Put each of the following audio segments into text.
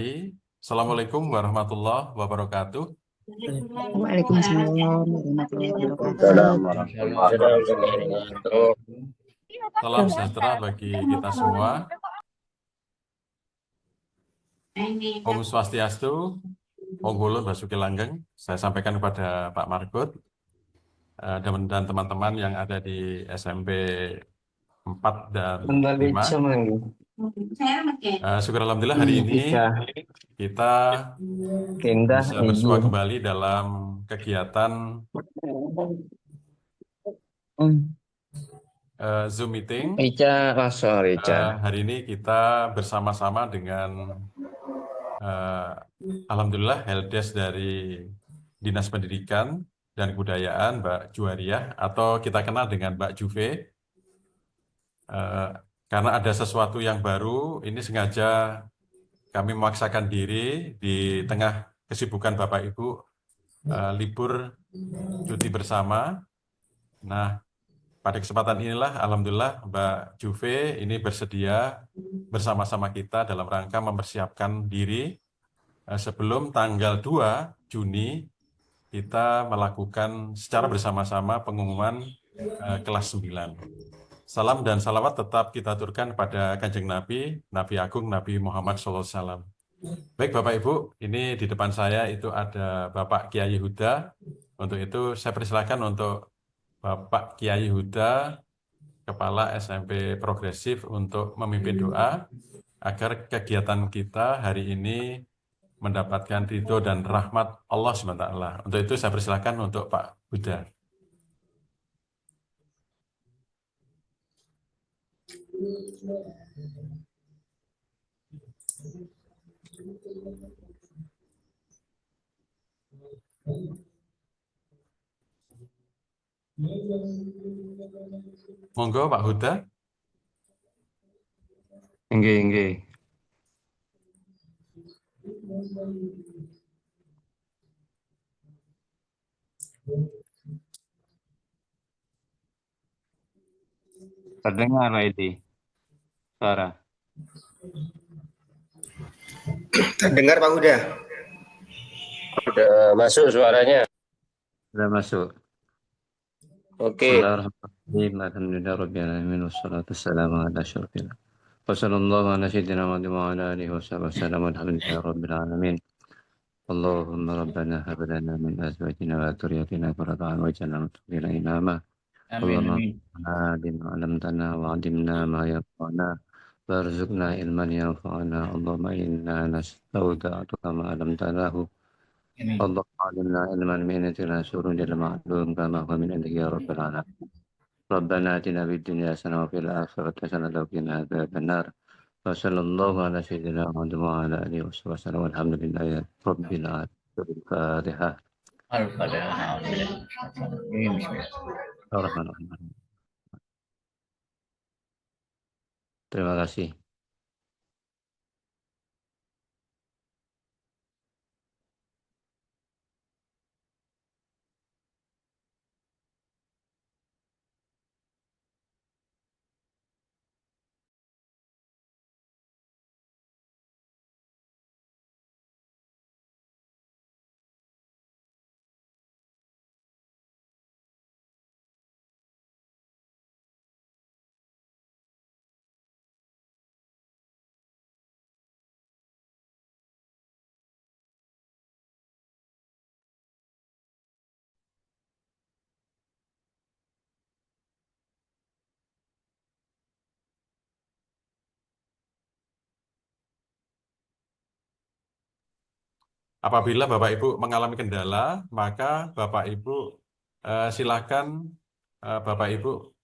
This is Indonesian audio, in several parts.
Assalamualaikum warahmatullahi wabarakatuh. Waalaikumsalam warahmatullahi wabarakatuh. Assalamualaikum warahmatullahi wabarakatuh. Salam sejahtera bagi kita semua. Om Swastiastu, Onggulun Basuki Langgeng. Saya sampaikan kepada Pak Margot dan teman-teman yang ada di SMP 4 dan 5. Syukur Alhamdulillah hari ini kita bisa bersua kembali dalam kegiatan Zoom meeting. Hari ini kita bersama-sama dengan Alhamdulillah helpdesk dari Dinas Pendidikan dan Kebudayaan Mbak Juwariah, atau kita kenal dengan Mbak Juve. Karena ada sesuatu yang baru, ini sengaja kami memaksakan diri di tengah kesibukan Bapak Ibu libur cuti bersama. Nah, pada kesempatan inilah Alhamdulillah Mbak Juve ini bersedia bersama-sama kita dalam rangka mempersiapkan diri sebelum tanggal 2 Juni kita melakukan secara bersama-sama pengumuman kelas 9. Salam dan salawat tetap kita aturkan pada Kanjeng Nabi, Nabi Agung, Nabi Muhammad SAW. Baik Bapak Ibu, ini di depan saya itu ada Bapak Kiai Huda. Untuk itu saya persilakan untuk Bapak Kiai Huda, Kepala SMP Progresif, untuk memimpin doa agar kegiatan kita hari ini mendapatkan ridho dan rahmat Allah SWT. Untuk itu saya persilakan untuk Pak Huda. Monggo Pak Huda. Nggih. Terdengar ini suara. Terdengar Pak Huda? Sudah masuk suaranya. Sudah masuk. Oke. Bismillahirrahmanirrahim. Alhamdulillahirabbil alamin wassalatu wassalamu ala asyrofil. Wa sallallahu ala sayyidina Muhammad wa ala alihi wasallam. Alhamdulillahirabbil alamin. Allahumma rabbana hab lana min azwajina wa dhurriyyatina qurrata a'yun waj'alna lil-muttaqina imama. Allahumma bima 'allamtana wa 'allimna ma yanfa'una warzuqna ilman yanfa'una. Allahumma inna nasta'udza'uka ma 'allamtanahu. Allahumma 'allimna ilman min indika surun jalla ma'lum kama huwa min indika ya rabbal alamin. Rabbana atina fid dunya hasanah wa fil akhirati hasanah wa qina adzabannar. Wa sallallahu ala sayyidina Muhammad wa ala alihi wasallam. Alhamdulillahi rabbil alamin. Al-Fatihah. Bismillahirrahmanirrahim. Terima kasih. Apabila Bapak Ibu mengalami kendala, maka Bapak Ibu silakan Bapak Ibu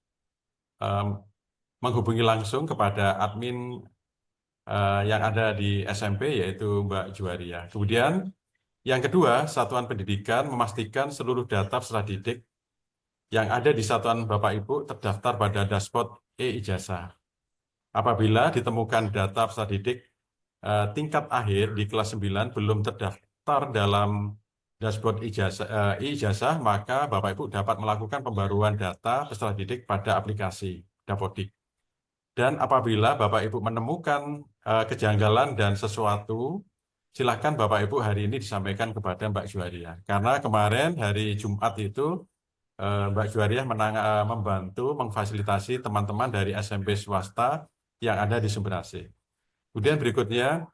menghubungi langsung kepada admin yang ada di SMP, yaitu Mbak Juwariah. Kemudian yang kedua, Satuan Pendidikan memastikan seluruh data peserta didik yang ada di satuan Bapak Ibu terdaftar pada dashboard e-ijazah. Apabila ditemukan data peserta didik tingkat akhir di kelas 9 belum terdaftar dalam dashboard e-ijazah, maka Bapak Ibu dapat melakukan pembaruan data peserta didik pada aplikasi Dapodik. Dan apabila Bapak Ibu menemukan kejanggalan dan sesuatu silakan Bapak Ibu hari ini disampaikan kepada Mbak Juwaria. Karena kemarin hari Jumat itu Mbak Juwaria membantu memfasilitasi teman-teman dari SMP swasta yang ada di Sumberase. Kemudian berikutnya,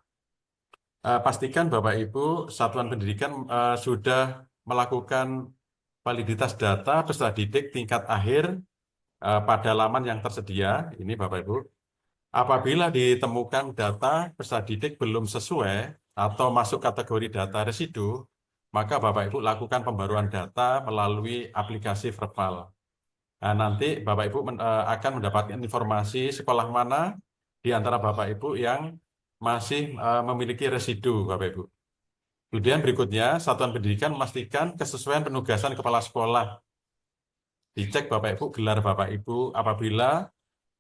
pastikan Bapak Ibu satuan pendidikan sudah melakukan validitas data peserta didik tingkat akhir pada laman yang tersedia. Ini Bapak Ibu. Apabila ditemukan data peserta didik belum sesuai atau masuk kategori data residu, maka Bapak Ibu lakukan pembaruan data melalui aplikasi Verpal. Nah, nanti Bapak Ibu akan mendapatkan informasi sekolah mana di antara Bapak Ibu yang masih memiliki residu, Bapak Ibu. Kemudian berikutnya, satuan pendidikan memastikan kesesuaian penugasan kepala sekolah. Dicek Bapak Ibu, gelar Bapak Ibu. Apabila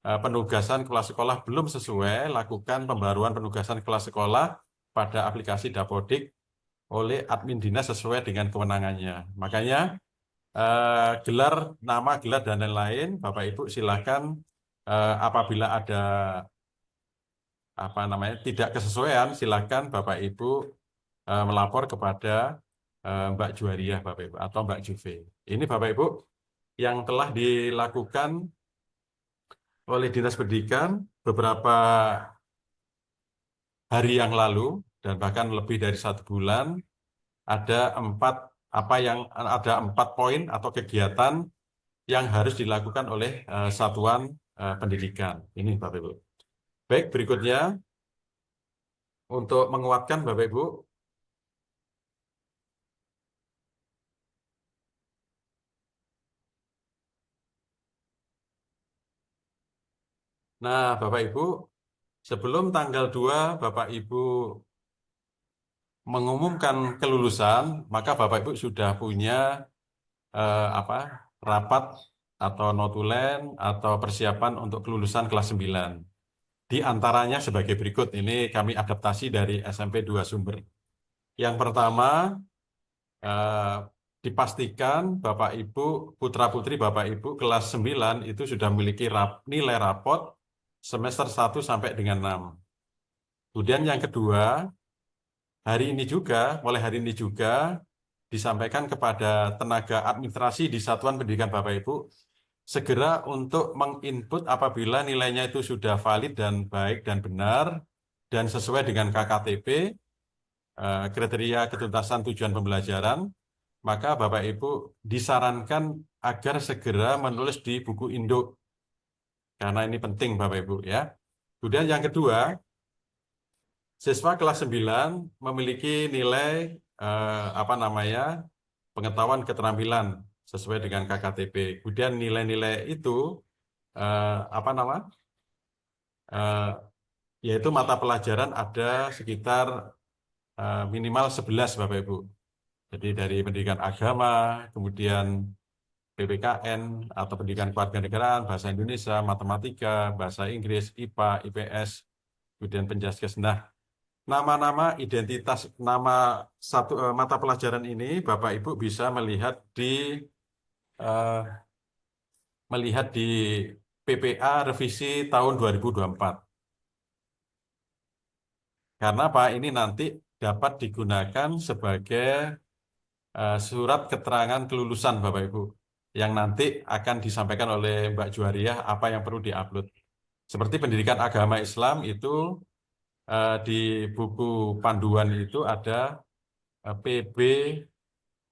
penugasan kepala sekolah belum sesuai, lakukan pembaruan penugasan kepala sekolah pada aplikasi Dapodik oleh admin dinas sesuai dengan kewenangannya. Makanya gelar, nama, gelar, dan lain-lain, Bapak Ibu silakan apabila ada tidak kesesuaian, silakan Bapak Ibu melapor kepada Mbak Juwaria, Bapak Ibu, atau Mbak Juve. Ini Bapak Ibu yang telah dilakukan oleh Dinas Pendidikan beberapa hari yang lalu dan bahkan lebih dari 1 bulan. Ada 4 poin atau kegiatan yang harus dilakukan oleh satuan pendidikan. Ini Bapak Ibu. Baik, berikutnya untuk menguatkan Bapak Ibu, nah Bapak Ibu, sebelum tanggal 2 Bapak Ibu mengumumkan kelulusan, maka Bapak Ibu sudah punya rapat atau notulen atau persiapan untuk kelulusan kelas 9. Di antaranya sebagai berikut, ini kami adaptasi dari SMP 2 Sumber. Yang pertama, dipastikan Bapak Ibu, putra-putri Bapak Ibu kelas 9 itu sudah memiliki nilai rapot semester 1 sampai dengan 6. Kemudian yang kedua, mulai hari ini juga disampaikan kepada tenaga administrasi di satuan pendidikan Bapak Ibu, segera untuk menginput apabila nilainya itu sudah valid dan baik dan benar dan sesuai dengan KKTP, kriteria ketuntasan tujuan pembelajaran, maka Bapak Ibu disarankan agar segera menulis di buku induk. Karena ini penting Bapak Ibu ya. Kemudian yang kedua, siswa kelas 9 memiliki nilai pengetahuan keterampilan sesuai dengan KKTP. Kemudian nilai-nilai itu yaitu mata pelajaran ada sekitar minimal 11 Bapak Ibu. Jadi dari pendidikan agama, kemudian PPKN atau pendidikan kewarganegaraan, bahasa Indonesia, matematika, bahasa Inggris, IPA, IPS, kemudian penjaskes. Nah, nama-nama identitas nama mata pelajaran ini Bapak Ibu bisa melihat di PPA revisi tahun 2024. Karena Pak ini nanti dapat digunakan sebagai surat keterangan kelulusan Bapak Ibu yang nanti akan disampaikan oleh Mbak Juwaria apa yang perlu diupload. Seperti pendidikan agama Islam itu di buku panduan itu ada PB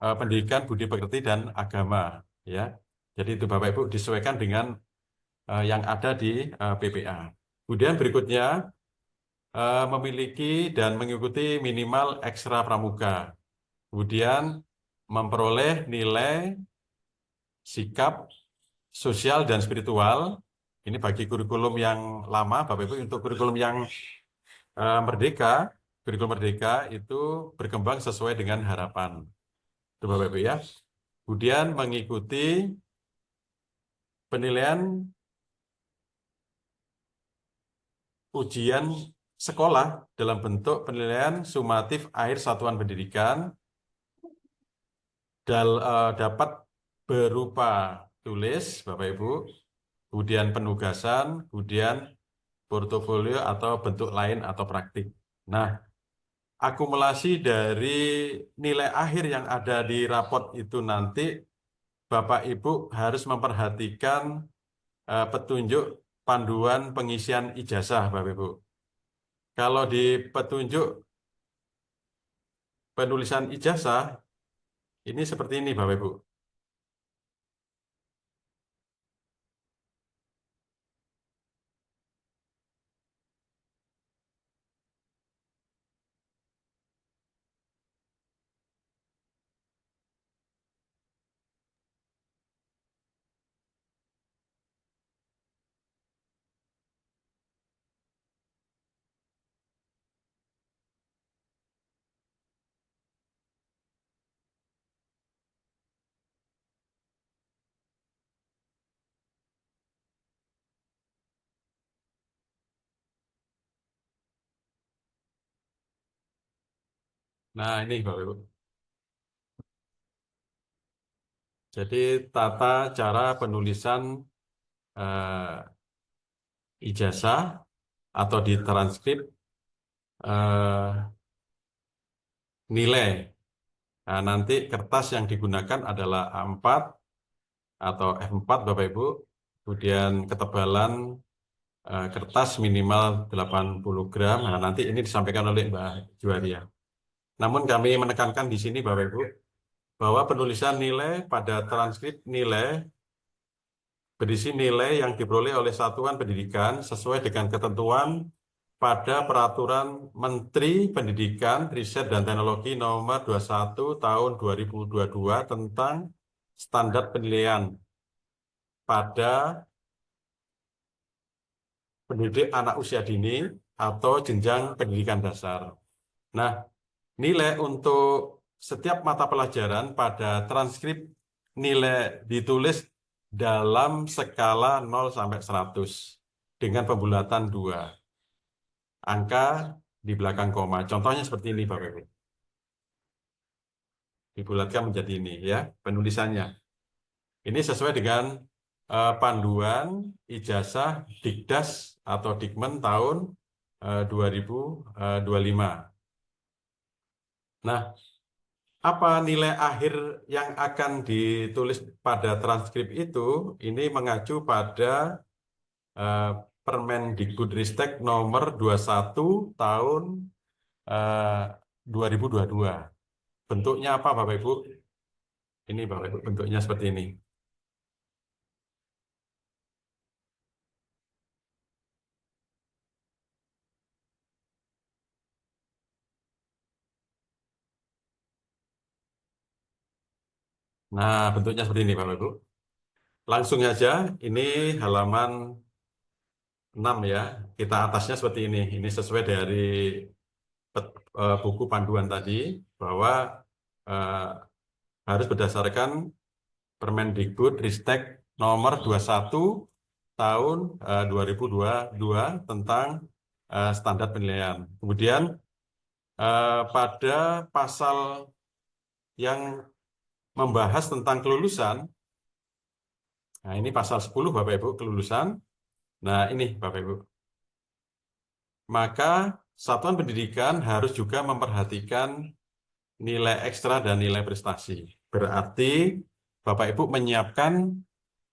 Pendidikan Budi Pekerti dan Agama ya. Jadi itu Bapak Ibu disesuaikan dengan yang ada di PPA. Kemudian berikutnya memiliki dan mengikuti minimal ekstra pramuga. Kemudian memperoleh nilai sikap sosial dan spiritual. Ini bagi kurikulum yang lama, Bapak Ibu. Untuk kurikulum yang kurikulum merdeka itu berkembang sesuai dengan harapan. Itu Bapak Ibu ya. Kemudian mengikuti penilaian ujian sekolah dalam bentuk penilaian sumatif akhir satuan pendidikan dapat berupa tulis, Bapak Ibu, kemudian penugasan, kemudian portofolio atau bentuk lain atau praktik. Nah, akumulasi dari nilai akhir yang ada di raport itu nanti Bapak Ibu harus memperhatikan petunjuk panduan pengisian ijazah, Bapak Ibu. Kalau di petunjuk penulisan ijazah, ini seperti ini, Bapak Ibu. Nah, ini Bapak Ibu. Jadi tata cara penulisan ijazah atau di transkrip nilai. Nah, nanti kertas yang digunakan adalah A4 atau F4 Bapak Ibu. Kemudian ketebalan kertas minimal 80 gram. Nah, nanti ini disampaikan oleh Mbak Juwaria. Namun kami menekankan di sini Bapak Ibu bahwa penulisan nilai pada transkrip nilai berisi nilai yang diperoleh oleh satuan pendidikan sesuai dengan ketentuan pada Peraturan Menteri Pendidikan, Riset dan Teknologi Nomor 21 Tahun 2022 tentang standar penilaian pada pendidik anak usia dini atau jenjang pendidikan dasar. Nah, nilai untuk setiap mata pelajaran pada transkrip nilai ditulis dalam skala 0 sampai 100 dengan pembulatan 2. Angka di belakang koma. Contohnya seperti ini, Bapak Ibu. Dibulatkan menjadi ini ya, penulisannya. Ini sesuai dengan panduan ijazah Dikdas atau Dikmen tahun 2025. Nah, apa nilai akhir yang akan ditulis pada transkrip itu? Ini mengacu pada Permendikbudristek nomor 21 tahun 2022. Bentuknya apa Bapak Ibu? Ini Bapak Ibu, bentuknya seperti ini. Nah, bentuknya seperti ini Bapak Ibu. Langsung aja, ini halaman 6 ya. Kita atasnya seperti ini. Ini sesuai dari buku panduan tadi bahwa harus berdasarkan Permendikbud Ristek nomor 21 tahun 2022 tentang standar penilaian. Kemudian pada pasal yang membahas tentang kelulusan, nah ini pasal 10 Bapak Ibu, kelulusan. Nah ini Bapak Ibu. Maka satuan pendidikan harus juga memperhatikan nilai ekstra dan nilai prestasi. Berarti Bapak Ibu menyiapkan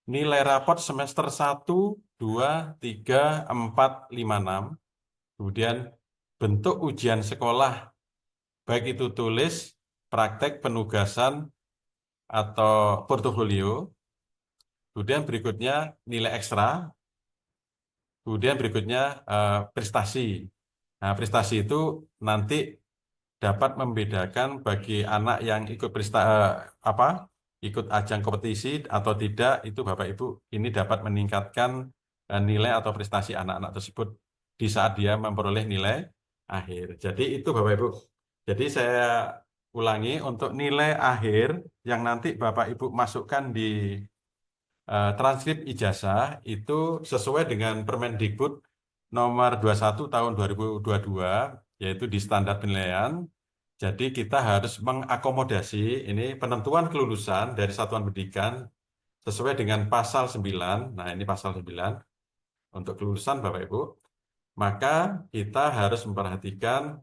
nilai raport semester 1, 2, 3, 4, 5, 6. Kemudian bentuk ujian sekolah, baik itu tulis, praktek, penugasan, atau portofolio. Kemudian berikutnya nilai ekstra. Kemudian berikutnya prestasi. Nah, prestasi itu nanti dapat membedakan bagi anak yang ikut ikut ajang kompetisi atau tidak, itu Bapak Ibu ini dapat meningkatkan nilai atau prestasi anak-anak tersebut di saat dia memperoleh nilai akhir. Jadi itu Bapak Ibu. Jadi saya ulangi, untuk nilai akhir yang nanti Bapak Ibu masukkan di transkrip ijazah itu sesuai dengan Permendikbud nomor 21 tahun 2022, yaitu di standar penilaian. Jadi kita harus mengakomodasi ini penentuan kelulusan dari satuan pendidikan sesuai dengan pasal 9. Nah, ini pasal 9 untuk kelulusan Bapak Ibu. Maka kita harus memperhatikan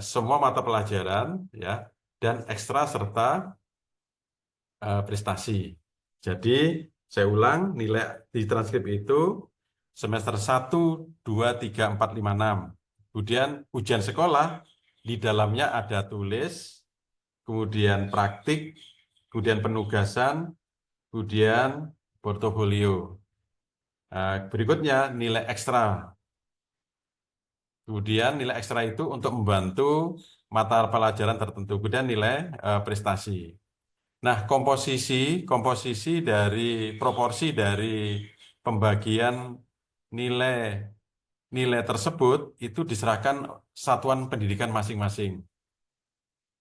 semua mata pelajaran ya dan ekstra serta prestasi. Jadi saya ulang, nilai di transkrip itu semester 1, 2, 3, 4, 5, 6. Kemudian ujian sekolah, di dalamnya ada tulis, kemudian praktik, kemudian penugasan, kemudian portofolio. Berikutnya nilai ekstra. Kemudian nilai ekstra itu untuk membantu mata pelajaran tertentu. Kemudian nilai prestasi. Nah, komposisi dari proporsi dari pembagian nilai nilai tersebut itu diserahkan satuan pendidikan masing-masing.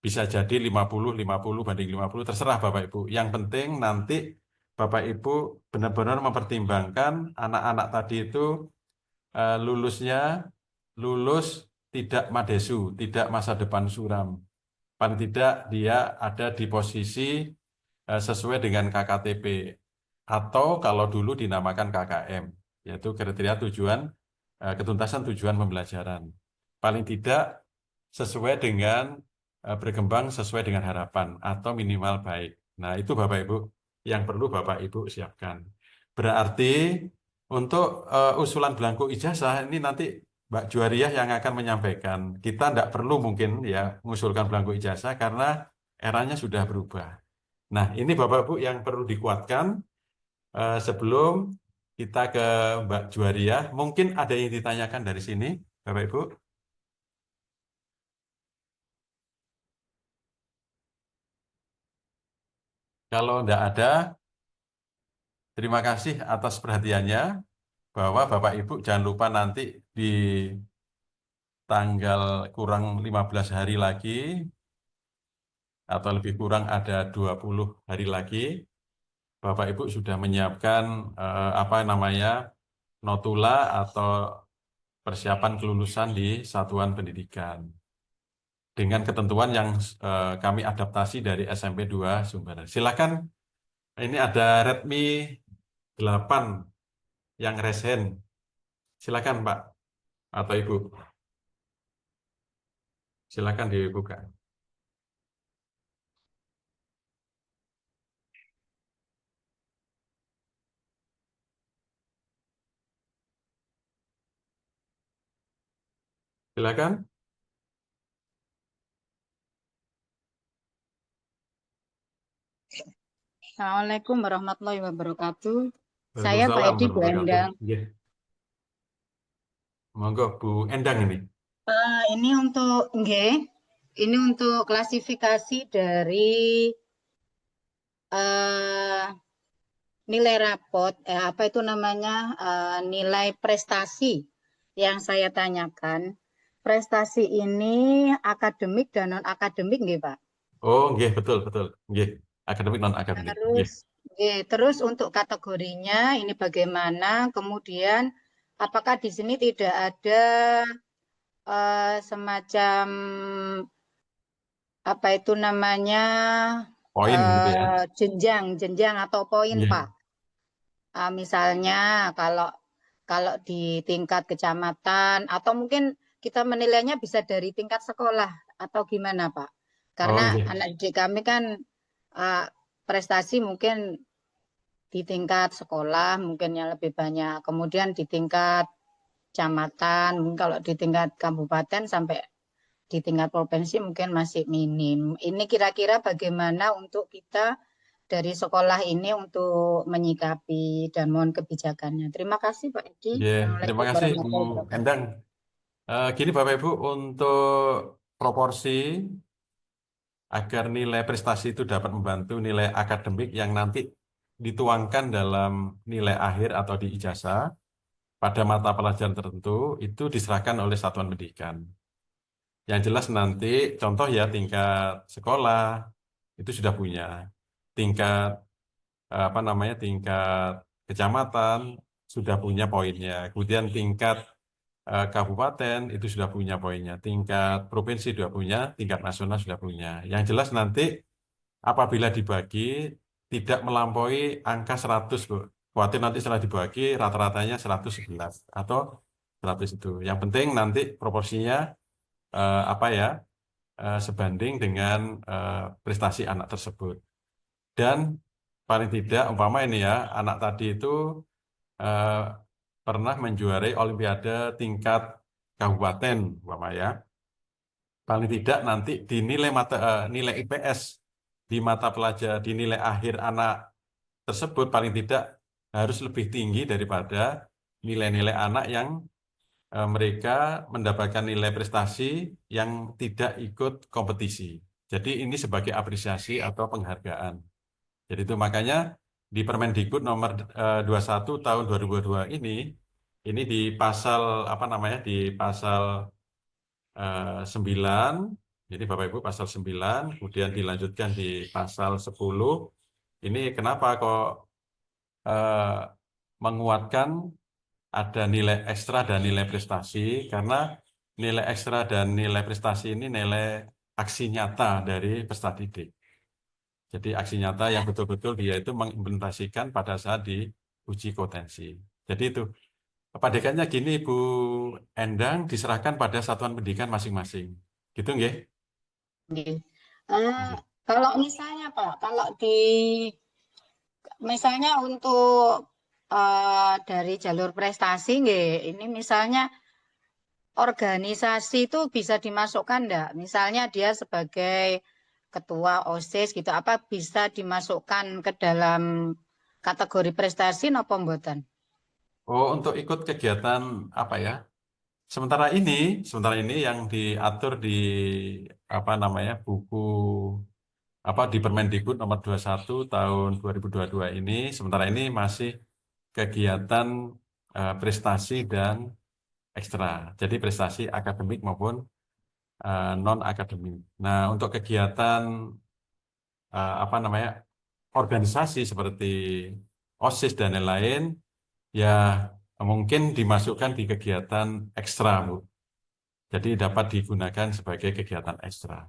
Bisa jadi 50 banding 50, terserah Bapak Ibu. Yang penting nanti Bapak Ibu benar-benar mempertimbangkan anak-anak tadi itu lulus tidak madesu, tidak masa depan suram. Paling tidak dia ada di posisi sesuai dengan KKTP atau kalau dulu dinamakan KKM, yaitu kriteria tujuan ketuntasan tujuan pembelajaran. Paling tidak sesuai dengan berkembang sesuai dengan harapan atau minimal baik. Nah, itu Bapak Ibu yang perlu Bapak Ibu siapkan. Berarti untuk usulan belangko ijazah ini nanti Mbak Juwariah yang akan menyampaikan. Kita tidak perlu mungkin ya mengusulkan belangko ijazah karena eranya sudah berubah. Nah, ini Bapak Ibu yang perlu dikuatkan sebelum kita ke Mbak Juwariah. Mungkin ada yang ditanyakan dari sini, Bapak Ibu. Kalau tidak ada, terima kasih atas perhatiannya. Bahwa Bapak Ibu jangan lupa nanti di tanggal kurang 15 hari lagi, atau lebih kurang ada 20 hari lagi, Bapak Ibu sudah menyiapkan apa namanya notula atau persiapan kelulusan di satuan pendidikan dengan ketentuan yang kami adaptasi dari SMP 2 Sumber. Silakan, ini ada Redmi 8 yang resen. Silakan Pak atau Ibu. Silakan dibuka. Silakan. Assalamualaikum warahmatullahi wabarakatuh. Saya Pak Waalaikumsalam Edi Bu warahmatullahi Endang. wabarakatuh. Nggih. Monggo Bu Endang ini. Ini untuk klasifikasi dari nilai rapot, apa itu namanya, nilai prestasi yang saya tanyakan. Prestasi ini akademik dan non akademik, nggih Pak? Oh, nggih, betul. Nggih. Akademik non akademik. Nggih. Terus untuk kategorinya ini bagaimana? Kemudian apakah di sini tidak ada semacam apa itu namanya Poin gitu ya. jenjang atau poin, Nggih. Pak? Misalnya kalau di tingkat kecamatan atau mungkin kita menilainya bisa dari tingkat sekolah atau gimana, Pak? Karena nggih. anak didik kami kan prestasi mungkin di tingkat sekolah mungkin yang lebih banyak. Kemudian di tingkat kecamatan, kalau di tingkat kabupaten sampai di tingkat provinsi mungkin masih minim. Ini kira-kira bagaimana untuk kita dari sekolah ini untuk menyikapi dan mohon kebijakannya. Terima kasih Pak Edi. Terima kasih Bu Endang. Gini Bapak Ibu, untuk proporsi agar nilai prestasi itu dapat membantu nilai akademik yang nanti dituangkan dalam nilai akhir atau di ijazah pada mata pelajaran tertentu itu diserahkan oleh satuan pendidikan. Yang jelas nanti contoh ya tingkat sekolah itu sudah punya, tingkat apa namanya tingkat kecamatan sudah punya poinnya, kemudian tingkat kabupaten itu sudah punya poinnya, tingkat provinsi sudah punya, tingkat nasional sudah punya. Yang jelas nanti apabila dibagi tidak melampaui angka 100, Bu. Khawatir nanti setelah dibagi rata-ratanya 111 atau 100 itu. Yang penting nanti proporsinya sebanding dengan prestasi anak tersebut. Dan paling tidak umpama ini ya, anak tadi itu eh, pernah menjuarai olimpiade tingkat kabupaten umpama ya. Paling tidak nanti dinilai nilai IPS di mata pelajaran di nilai akhir anak tersebut paling tidak harus lebih tinggi daripada nilai-nilai anak yang mereka mendapatkan nilai prestasi yang tidak ikut kompetisi. Jadi ini sebagai apresiasi atau penghargaan. Jadi itu makanya di Permendikbud nomor 21 tahun 2022 ini di pasal apa namanya di pasal 9, jadi Bapak Ibu pasal 9, kemudian dilanjutkan di pasal 10. Ini kenapa kok menguatkan ada nilai ekstra dan nilai prestasi? Karena nilai ekstra dan nilai prestasi ini nilai aksi nyata dari peserta didik. Jadi aksi nyata yang betul-betul dia itu mengimplementasikan pada saat diuji potensi. Jadi itu padekannya gini Bu Endang diserahkan pada satuan pendidikan masing-masing. Gitu nggih? Nggih. Kalau misalnya Pak, kalau misalnya untuk dari jalur prestasi nggih, ini misalnya organisasi itu bisa dimasukkan enggak? Misalnya dia sebagai ketua OSIS gitu, apa bisa dimasukkan ke dalam kategori prestasi napa mboten? Oh, untuk ikut kegiatan apa ya? Sementara ini yang diatur di apa namanya buku di Permendikbud nomor 21 tahun 2022 ini, sementara ini masih kegiatan prestasi dan ekstra. Jadi prestasi akademik maupun non akademik. Nah, untuk kegiatan organisasi seperti OSIS dan lain-lain, ya mungkin dimasukkan di kegiatan ekstra, Bu. Jadi dapat digunakan sebagai kegiatan ekstra.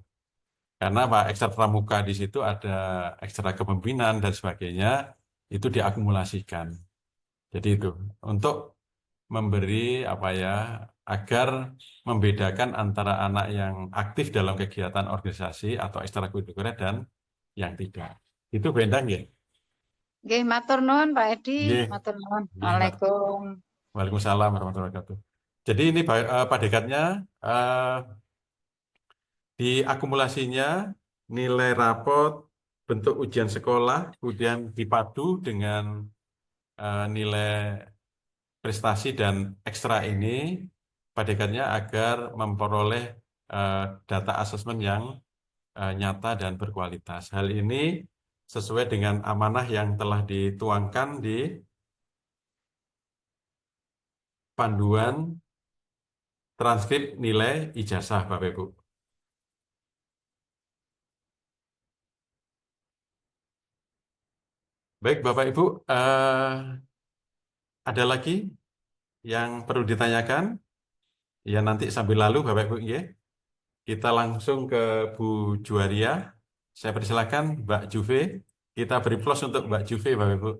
Karena Pak ekstra pramuka di situ ada ekstra kepemimpinan dan sebagainya, itu diakumulasikan. Jadi itu untuk memberi agar membedakan antara anak yang aktif dalam kegiatan organisasi atau ekstrakurikuler dan yang tidak. Itu bendang ya? Nggih, matur nuwun Pak Edi, Nggih. matur nuwun. Nggih, Waalaikumsalam. Waalaikumsalam warahmatullahi wabarakatuh. Jadi ini padekatnya di akumulasinya nilai rapot, bentuk ujian sekolah, kemudian dipadu dengan nilai prestasi dan ekstra ini padekatnya agar memperoleh data asesmen yang nyata dan berkualitas. Hal ini sesuai dengan amanah yang telah dituangkan di panduan transkrip nilai ijazah Bapak Ibu. Baik Bapak Ibu, ada lagi yang perlu ditanyakan? Ya nanti sambil lalu Bapak Ibu ya. Kita langsung ke Bu Juwaria. Saya persilakan Mbak Juve. Kita beri plus untuk Mbak Juve Bapak Ibu.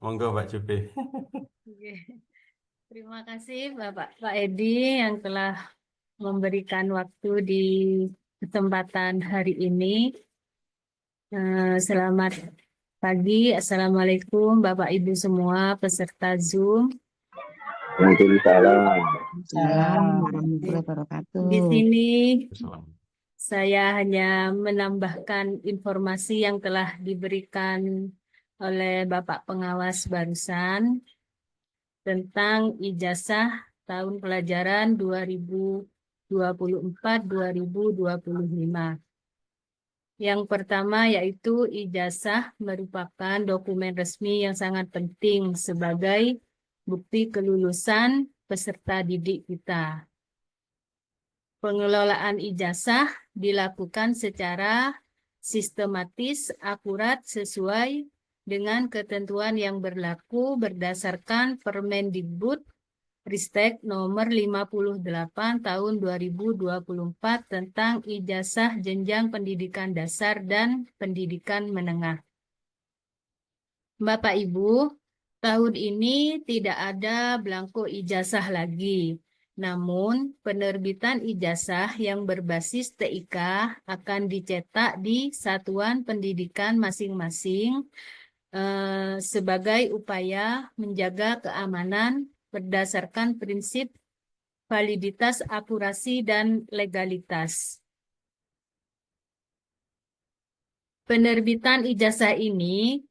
Monggo Mbak Juve. Oke. Terima kasih Pak Edi yang telah memberikan waktu di kesempatan hari ini. Selamat pagi, Assalamualaikum Bapak Ibu semua peserta Zoom. Waalaikumsalam warahmatullahi wabarakatuh. Di sini saya hanya menambahkan informasi yang telah diberikan oleh Bapak Pengawas barusan tentang ijazah tahun pelajaran 2024-2025. Yang pertama yaitu ijazah merupakan dokumen resmi yang sangat penting sebagai bukti kelulusan peserta didik kita. Pengelolaan ijazah dilakukan secara sistematis, akurat, sesuai dengan ketentuan yang berlaku berdasarkan Permendikbud Ristek nomor 58 tahun 2024 tentang ijazah jenjang pendidikan dasar dan pendidikan menengah. Bapak Ibu, tahun ini tidak ada belangko ijazah lagi. Namun, penerbitan ijazah yang berbasis TIK akan dicetak di satuan pendidikan masing-masing sebagai upaya menjaga keamanan berdasarkan prinsip validitas, akurasi, dan legalitas. Penerbitan ijazah ini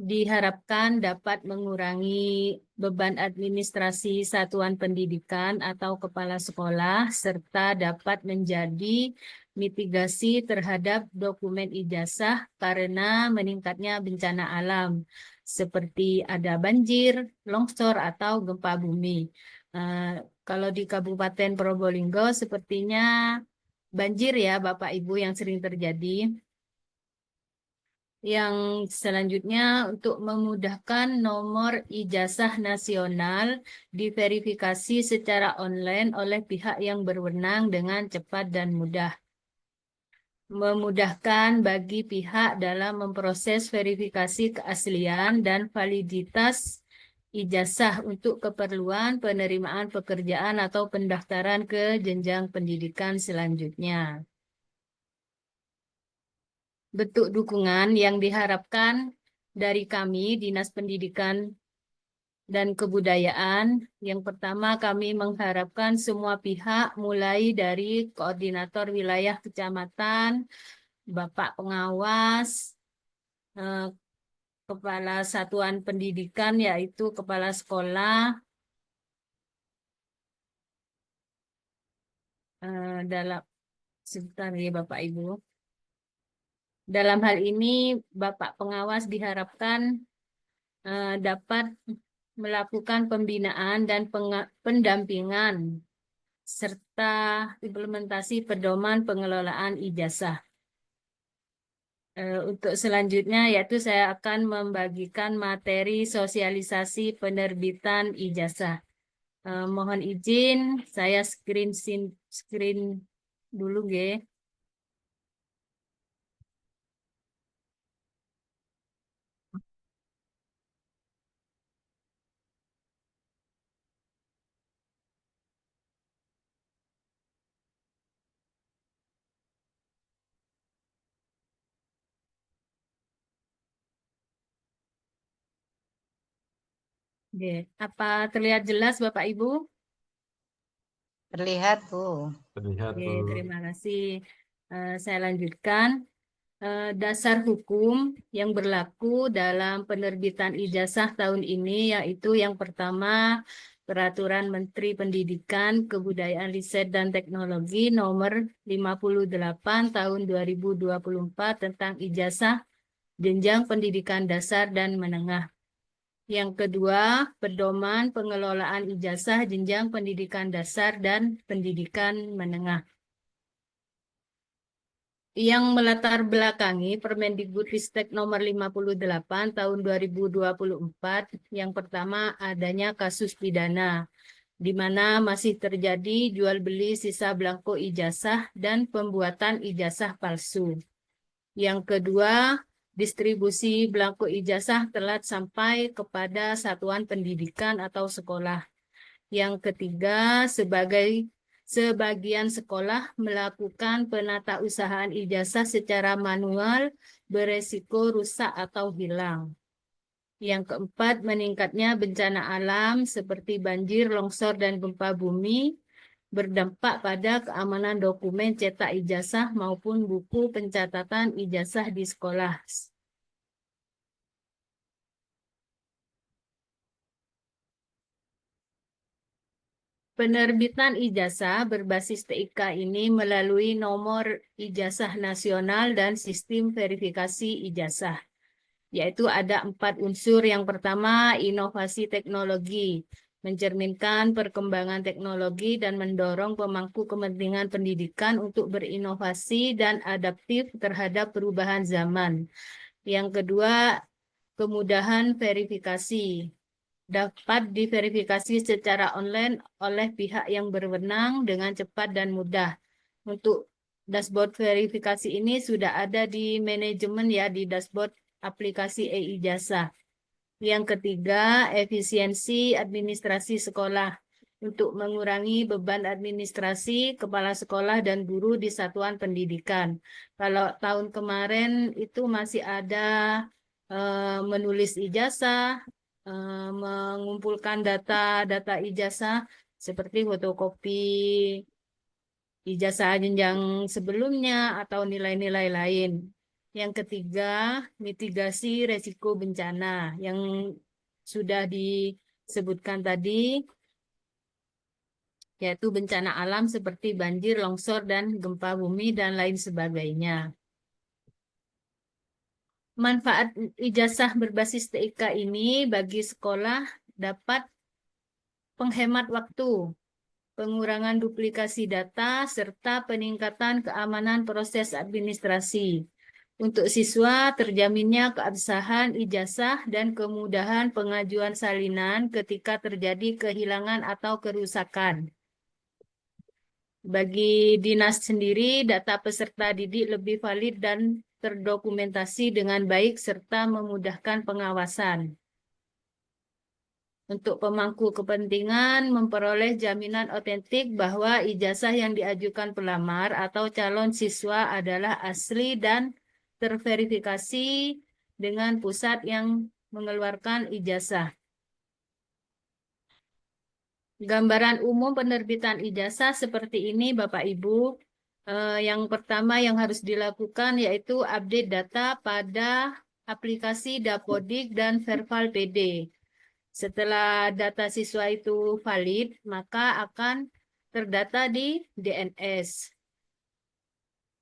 diharapkan dapat mengurangi beban administrasi satuan pendidikan atau kepala sekolah, serta dapat menjadi mitigasi terhadap dokumen ijazah karena meningkatnya bencana alam, seperti ada banjir, longsor, atau gempa bumi. Kalau di Kabupaten Probolinggo sepertinya banjir ya Bapak Ibu yang sering terjadi. Yang selanjutnya untuk memudahkan nomor ijazah nasional diverifikasi secara online oleh pihak yang berwenang dengan cepat dan mudah. Memudahkan bagi pihak dalam memproses verifikasi keaslian dan validitas ijazah untuk keperluan penerimaan pekerjaan atau pendaftaran ke jenjang pendidikan selanjutnya. Bentuk dukungan yang diharapkan dari kami, Dinas Pendidikan dan Kebudayaan. Yang pertama, kami mengharapkan semua pihak, mulai dari koordinator wilayah kecamatan, Bapak Pengawas, Kepala Satuan Pendidikan, yaitu Kepala Sekolah, sebentar ya Bapak Ibu. Dalam hal ini, Bapak Pengawas diharapkan dapat melakukan pembinaan dan pendampingan serta implementasi pedoman pengelolaan ijazah. Untuk selanjutnya yaitu saya akan membagikan materi sosialisasi penerbitan ijazah. Mohon izin saya screen dulu ya. Oke, apa terlihat jelas Bapak Ibu? Terlihat, Bu. Terlihat, Oke, Bu. terima kasih. Saya lanjutkan. Dasar hukum yang berlaku dalam penerbitan ijazah tahun ini yaitu yang pertama Peraturan Menteri Pendidikan, Kebudayaan, Riset, dan Teknologi Nomor 58 Tahun 2024 tentang ijazah jenjang pendidikan dasar dan menengah. Yang kedua, Pedoman Pengelolaan Ijazah Jenjang Pendidikan Dasar dan Pendidikan Menengah. Yang melatar belakangi Permendikbudristek nomor 58 tahun 2024, yang pertama adanya kasus pidana, di mana masih terjadi jual beli sisa belangko ijazah dan pembuatan ijazah palsu. Yang kedua, distribusi belangko ijazah telat sampai kepada satuan pendidikan atau sekolah. Yang ketiga, sebagian sekolah melakukan penatausahaan ijazah secara manual beresiko rusak atau hilang. Yang keempat, meningkatnya bencana alam seperti banjir, longsor, dan gempa bumi berdampak pada keamanan dokumen cetak ijazah maupun buku pencatatan ijazah di sekolah. Penerbitan ijazah berbasis TIK ini melalui nomor ijazah nasional dan sistem verifikasi ijazah, yaitu ada 4 unsur. Yang pertama, inovasi teknologi, mencerminkan perkembangan teknologi dan mendorong pemangku kepentingan pendidikan untuk berinovasi dan adaptif terhadap perubahan zaman. Yang kedua, kemudahan verifikasi, dapat diverifikasi secara online oleh pihak yang berwenang dengan cepat dan mudah. Untuk dashboard verifikasi ini sudah ada di manajemen ya, di dashboard aplikasi e-ijazah. Yang ketiga, efisiensi administrasi sekolah, untuk mengurangi beban administrasi kepala sekolah dan guru di satuan pendidikan. Kalau tahun kemarin itu masih ada menulis ijazah, mengumpulkan data ijazah seperti fotokopi ijazah jenjang sebelumnya atau nilai-nilai lain. Yang ketiga, mitigasi resiko bencana yang sudah disebutkan tadi, yaitu bencana alam seperti banjir, longsor, dan gempa bumi, dan lain sebagainya. Manfaat ijazah berbasis TIK ini bagi sekolah dapat penghemat waktu, pengurangan duplikasi data, serta peningkatan keamanan proses administrasi. Untuk siswa, terjaminnya keabsahan ijazah dan kemudahan pengajuan salinan ketika terjadi kehilangan atau kerusakan. Bagi dinas sendiri, data peserta didik lebih valid dan terdokumentasi dengan baik serta memudahkan pengawasan. Untuk pemangku kepentingan memperoleh jaminan otentik bahwa ijazah yang diajukan pelamar atau calon siswa adalah asli dan terverifikasi dengan pusat yang mengeluarkan ijazah. Gambaran umum penerbitan ijazah seperti ini, Bapak Ibu. Yang pertama yang harus dilakukan yaitu update data pada aplikasi Dapodik dan Verbal PD. Setelah data siswa itu valid, maka akan terdata di DNS.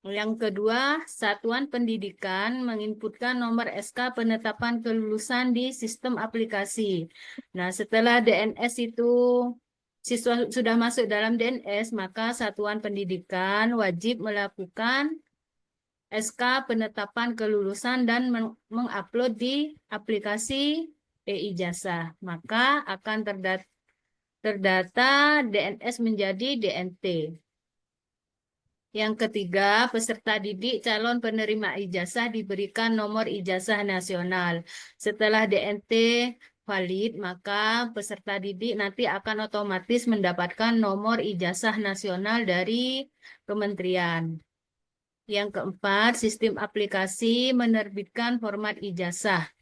Yang kedua, satuan pendidikan menginputkan nomor SK penetapan kelulusan di sistem aplikasi. Nah, setelah DNS itu siswa sudah masuk dalam DNS, maka satuan pendidikan wajib melakukan SK penetapan kelulusan dan mengupload di aplikasi e-ijazah. Maka akan terdata DNS menjadi DNT. Yang ketiga, peserta didik calon penerima ijazah diberikan nomor ijazah nasional. Setelah DNT valid, maka peserta didik nanti akan otomatis mendapatkan nomor ijazah nasional dari kementerian. Yang keempat, sistem aplikasi menerbitkan format ijazah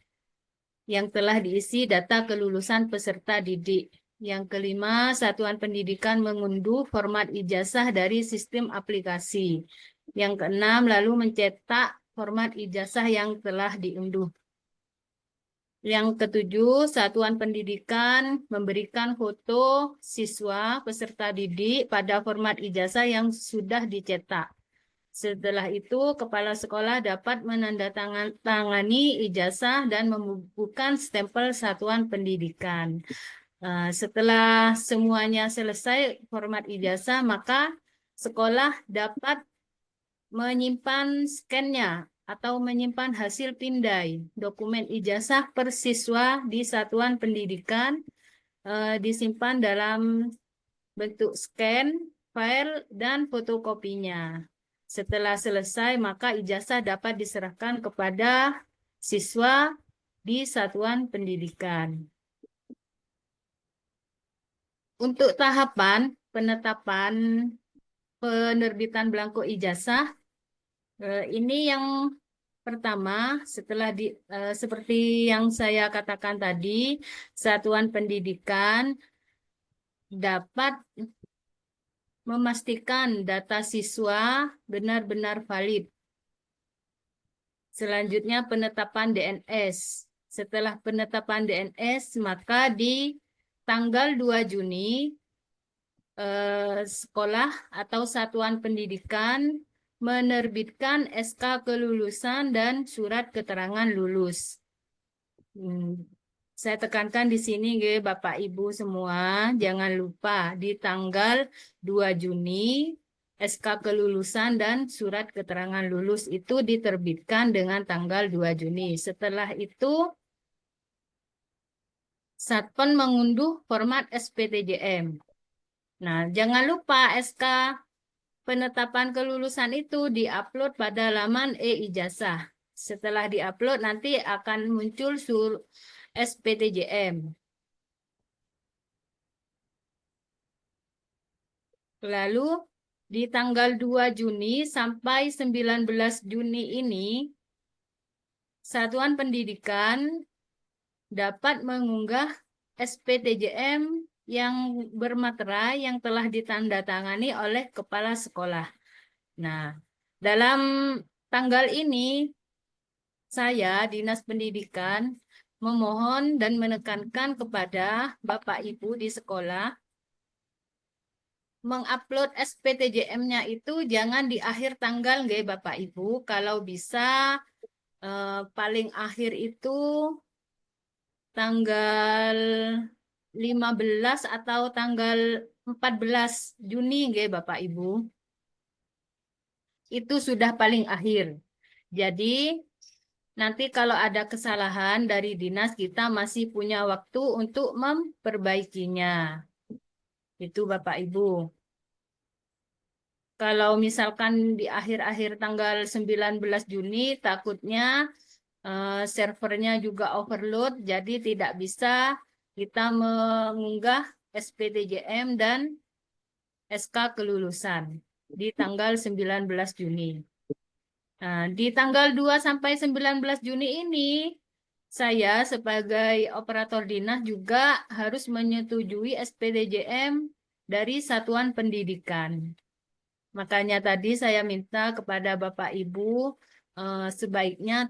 yang telah diisi data kelulusan peserta didik. Yang kelima, satuan pendidikan mengunduh format ijazah dari sistem aplikasi. Yang keenam, lalu mencetak format ijazah yang telah diunduh. Yang ketujuh, satuan pendidikan memberikan foto siswa peserta didik pada format ijazah yang sudah dicetak. Setelah itu, kepala sekolah dapat menandatangani ijazah dan membubuhkan stempel satuan pendidikan. Setelah semuanya selesai format ijazah, maka sekolah dapat menyimpan scan-nya atau menyimpan hasil pindai dokumen ijazah per siswa di satuan pendidikan, disimpan dalam bentuk scan, file, dan fotokopinya. Setelah selesai, maka ijazah dapat diserahkan kepada siswa di satuan pendidikan. Untuk tahapan penetapan penerbitan belangko ijazah, ini yang pertama, setelah seperti yang saya katakan tadi, satuan pendidikan dapat memastikan data siswa benar-benar valid. Selanjutnya penetapan DNS. Setelah penetapan DNS, maka di tanggal 2 Juni, sekolah atau satuan pendidikan menerbitkan SK kelulusan dan surat keterangan lulus. Saya tekankan di sini, Bapak Ibu semua, jangan lupa di tanggal 2 Juni, SK kelulusan dan surat keterangan lulus itu diterbitkan dengan tanggal 2 Juni. Setelah itu, Satpon mengunduh format SPTJM. Nah, jangan lupa SK penetapan kelulusan itu diupload pada laman e-ijazah. Setelah diupload nanti akan muncul SPTJM. Lalu di tanggal 2 Juni sampai 19 Juni ini, Satuan Pendidikan dapat mengunggah SPTJM yang bermaterai yang telah ditandatangani oleh kepala sekolah. Nah, dalam tanggal ini, saya, Dinas Pendidikan, memohon dan menekankan kepada Bapak Ibu di sekolah, mengupload SPTJM-nya itu jangan di akhir tanggal, nggih Bapak Ibu. Kalau bisa, paling akhir itu tanggal 15 atau tanggal 14 Juni, nggih Bapak Ibu. Itu sudah paling akhir. Jadi nanti kalau ada kesalahan dari dinas, kita masih punya waktu untuk memperbaikinya. Itu Bapak Ibu. Kalau misalkan di akhir-akhir tanggal 19 Juni, takutnya servernya juga overload, jadi tidak bisa kita mengunggah SPTJM dan SK kelulusan di tanggal 19 Juni. Nah, di tanggal 2 sampai 19 Juni ini, saya sebagai operator dinas juga harus menyetujui SPTJM dari Satuan Pendidikan. Makanya tadi saya minta kepada Bapak Ibu, sebaiknya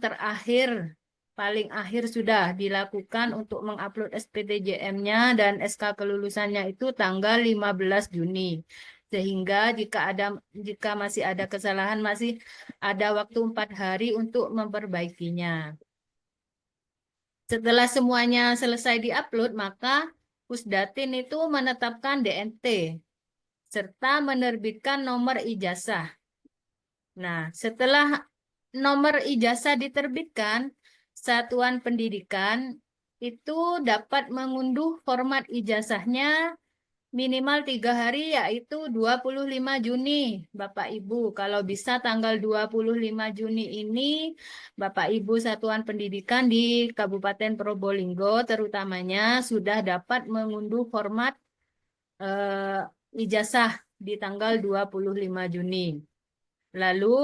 paling akhir sudah dilakukan untuk mengupload SPTJM-nya dan SK kelulusannya itu tanggal 15 Juni. Sehingga jika masih ada kesalahan, masih ada waktu 4 hari untuk memperbaikinya. Setelah semuanya selesai diupload, maka Pusdatin itu menetapkan DNT serta menerbitkan nomor ijazah. Nah, setelah nomor ijazah diterbitkan, Satuan Pendidikan itu dapat mengunduh format ijazahnya minimal 3 hari, yaitu 25 Juni, Bapak Ibu. Kalau bisa tanggal 25 Juni ini, Bapak Ibu Satuan Pendidikan di Kabupaten Probolinggo terutamanya sudah dapat mengunduh format ijazah di tanggal 25 Juni. Lalu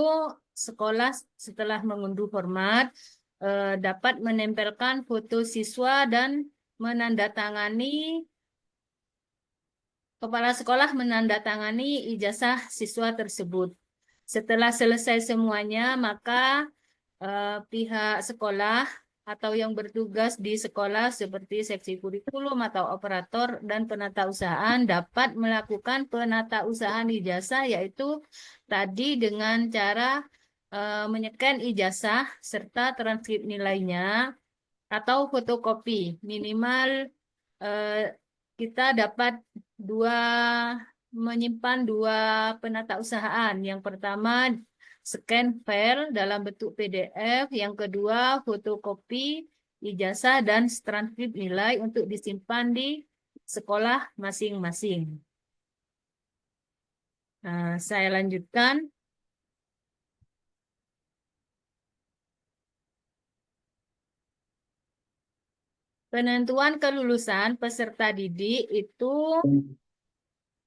sekolah setelah mengunduh format dapat menempelkan foto siswa dan kepala sekolah menandatangani ijazah siswa tersebut. Setelah selesai semuanya, maka pihak sekolah atau yang bertugas di sekolah seperti seksi kurikulum atau operator dan penatausahaan dapat melakukan penatausahaan ijazah, yaitu tadi dengan cara menyeken ijazah serta transkrip nilainya atau fotokopi. Minimal kita dapat menyimpan 2 penatausahaan. Yang pertama scan file dalam bentuk PDF, yang kedua fotokopi ijazah dan transkrip nilai untuk disimpan di sekolah masing-masing. Nah, saya lanjutkan. Penentuan kelulusan peserta didik itu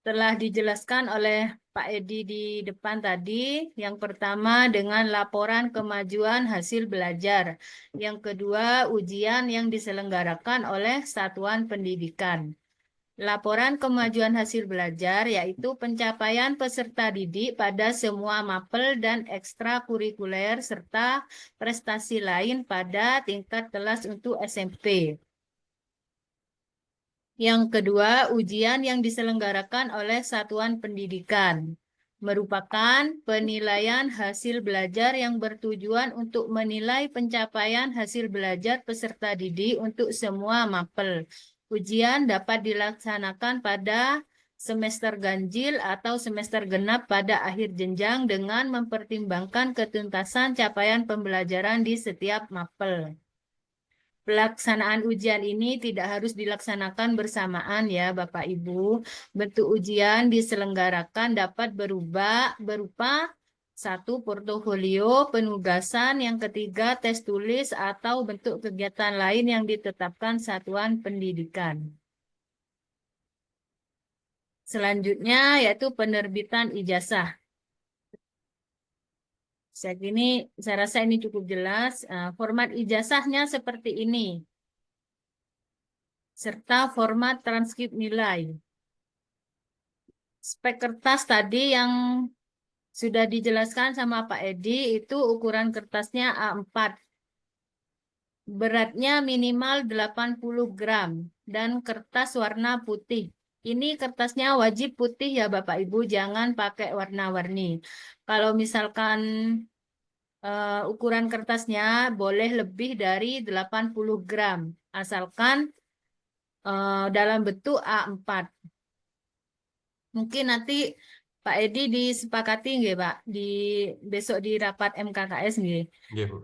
telah dijelaskan oleh Pak Edi di depan tadi. Yang pertama dengan laporan kemajuan hasil belajar. Yang kedua ujian yang diselenggarakan oleh Satuan Pendidikan. Laporan kemajuan hasil belajar yaitu pencapaian peserta didik pada semua mapel dan ekstrakurikuler serta prestasi lain pada tingkat kelas untuk SMP. Yang kedua, ujian yang diselenggarakan oleh Satuan Pendidikan merupakan penilaian hasil belajar yang bertujuan untuk menilai pencapaian hasil belajar peserta didik untuk semua mapel. Ujian dapat dilaksanakan pada semester ganjil atau semester genap pada akhir jenjang dengan mempertimbangkan ketuntasan capaian pembelajaran di setiap mapel. Pelaksanaan ujian ini tidak harus dilaksanakan bersamaan ya Bapak Ibu. Bentuk ujian diselenggarakan dapat berupa 1. Portofolio, penugasan, yang ketiga tes tulis atau bentuk kegiatan lain yang ditetapkan Satuan Pendidikan. Selanjutnya yaitu penerbitan ijazah. Saya rasa ini cukup jelas. Format ijazahnya seperti ini. Serta format transkrip nilai. Spek kertas tadi yang sudah dijelaskan sama Pak Edi, itu ukuran kertasnya A4. Beratnya minimal 80 gram dan kertas warna putih. Ini kertasnya wajib putih ya Bapak Ibu, jangan pakai warna-warni. Kalau misalkan ukuran kertasnya boleh lebih dari 80 gram, asalkan dalam bentuk A4. Mungkin nanti Pak Edi disepakati nggih, Pak, besok di rapat MKKS nggih. Nggih, Bu.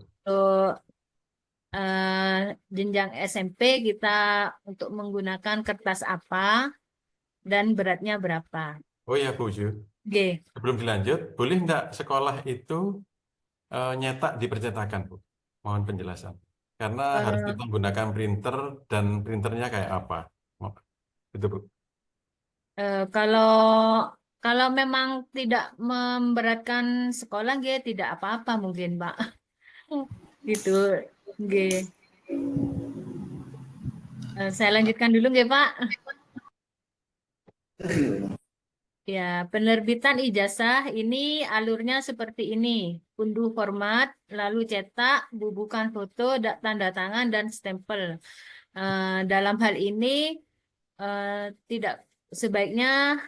Jenjang SMP kita untuk menggunakan kertas apa dan beratnya berapa. Oh ya, Bu Ju. Oke. Sebelum dilanjut, boleh nggak sekolah itu nyetak di percetakan, Bu? Mohon penjelasan. Karena harus kita menggunakan printer dan printernya kayak apa. Itu, Bu. Kalau memang tidak memberatkan sekolah, tidak apa-apa mungkin, Pak. Gitu. Saya lanjutkan dulu, Pak. Ya, penerbitan ijazah ini alurnya seperti ini. Unduh format, lalu cetak, bubukan foto, tanda tangan, dan stempel. Dalam hal ini, tidak sebaiknya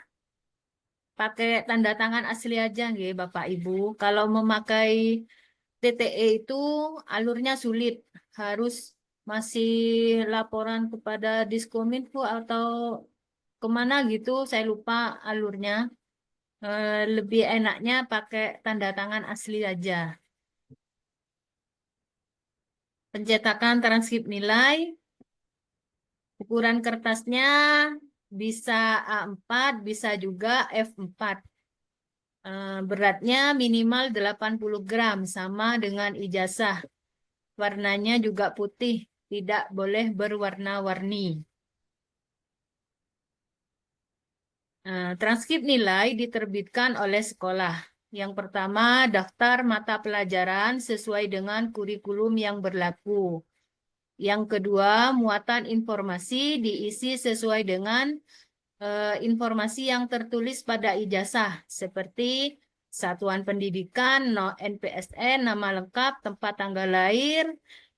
pakai tanda tangan asli aja, nggih, Bapak Ibu. Kalau memakai TTE itu alurnya sulit, harus masih laporan kepada Diskominfo atau kemana gitu, saya lupa alurnya. Lebih enaknya pakai tanda tangan asli aja. Pencetakan transkrip nilai, ukuran kertasnya bisa A4, bisa juga F4. Beratnya minimal 80 gram, sama dengan ijazah. Warnanya juga putih, tidak boleh berwarna-warni. Transkrip nilai diterbitkan oleh sekolah. Yang pertama, daftar mata pelajaran sesuai dengan kurikulum yang berlaku. Yang kedua, muatan informasi diisi sesuai dengan informasi yang tertulis pada ijazah, seperti satuan pendidikan, NPSN, nama lengkap, tempat tanggal lahir,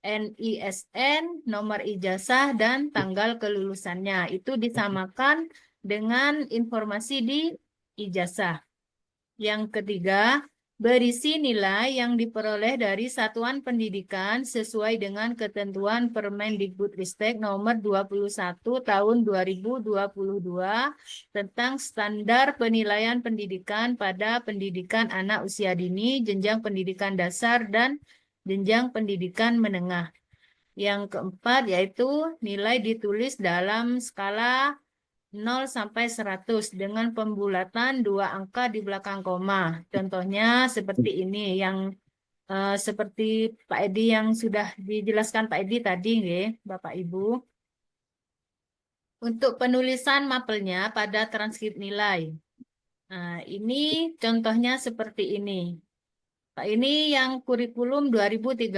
NISN, nomor ijazah, dan tanggal kelulusannya. Itu disamakan dengan informasi di ijazah. Yang ketiga, berisi nilai yang diperoleh dari satuan pendidikan sesuai dengan ketentuan Permendikbudristek nomor 21 tahun 2022 tentang standar penilaian pendidikan pada pendidikan anak usia dini, jenjang pendidikan dasar, dan jenjang pendidikan menengah. Yang keempat yaitu nilai ditulis dalam skala 0 sampai 100 dengan pembulatan 2 angka di belakang koma. Contohnya seperti ini, yang seperti Pak Edi yang sudah dijelaskan Pak Edi tadi, Bapak Ibu. Untuk penulisan mapelnya pada transkrip nilai. Nah, ini contohnya seperti ini. Pak, ini yang kurikulum 2013.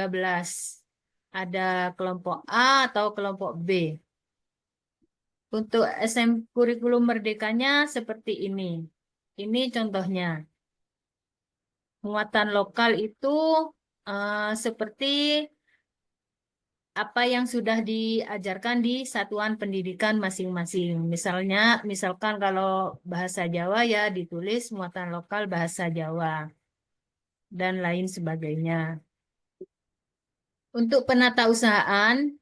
Ada kelompok A atau kelompok B. Untuk kurikulum merdekanya seperti ini. Ini contohnya. Muatan lokal itu seperti apa yang sudah diajarkan di satuan pendidikan masing-masing. Misalkan kalau bahasa Jawa ya ditulis muatan lokal bahasa Jawa dan lain sebagainya. Untuk penatausahaan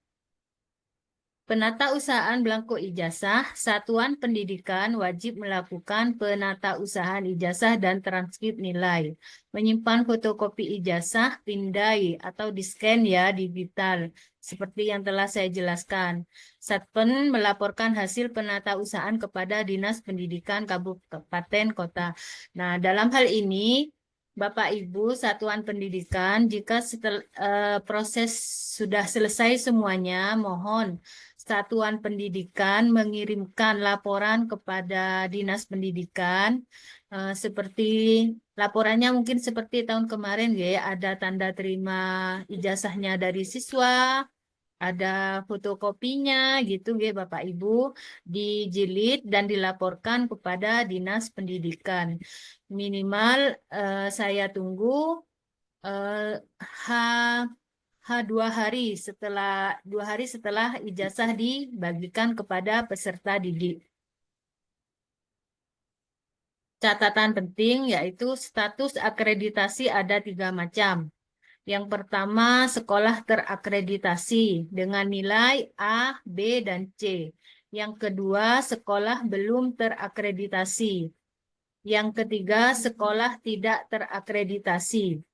belangko ijazah, satuan pendidikan wajib melakukan penatausahaan ijazah dan transkrip nilai. Menyimpan fotokopi ijazah, pindai atau di-scan ya digital, seperti yang telah saya jelaskan. Satpen melaporkan hasil penatausahaan kepada Dinas Pendidikan Kabupaten Kota. Nah, dalam hal ini, Bapak Ibu Satuan Pendidikan, jika proses sudah selesai semuanya, mohon satuan pendidikan mengirimkan laporan kepada Dinas Pendidikan seperti laporannya mungkin seperti tahun kemarin ya, ada tanda terima ijazahnya dari siswa, ada fotokopinya gitu ya Bapak Ibu, dijilid dan dilaporkan kepada Dinas Pendidikan. Minimal saya tunggu eh, H dua hari setelah ijazah dibagikan kepada peserta didik. Catatan penting yaitu status akreditasi ada 3 macam. Yang pertama, sekolah terakreditasi dengan nilai A, B, dan C. Yang kedua, sekolah belum terakreditasi. Yang ketiga, sekolah tidak terakreditasi.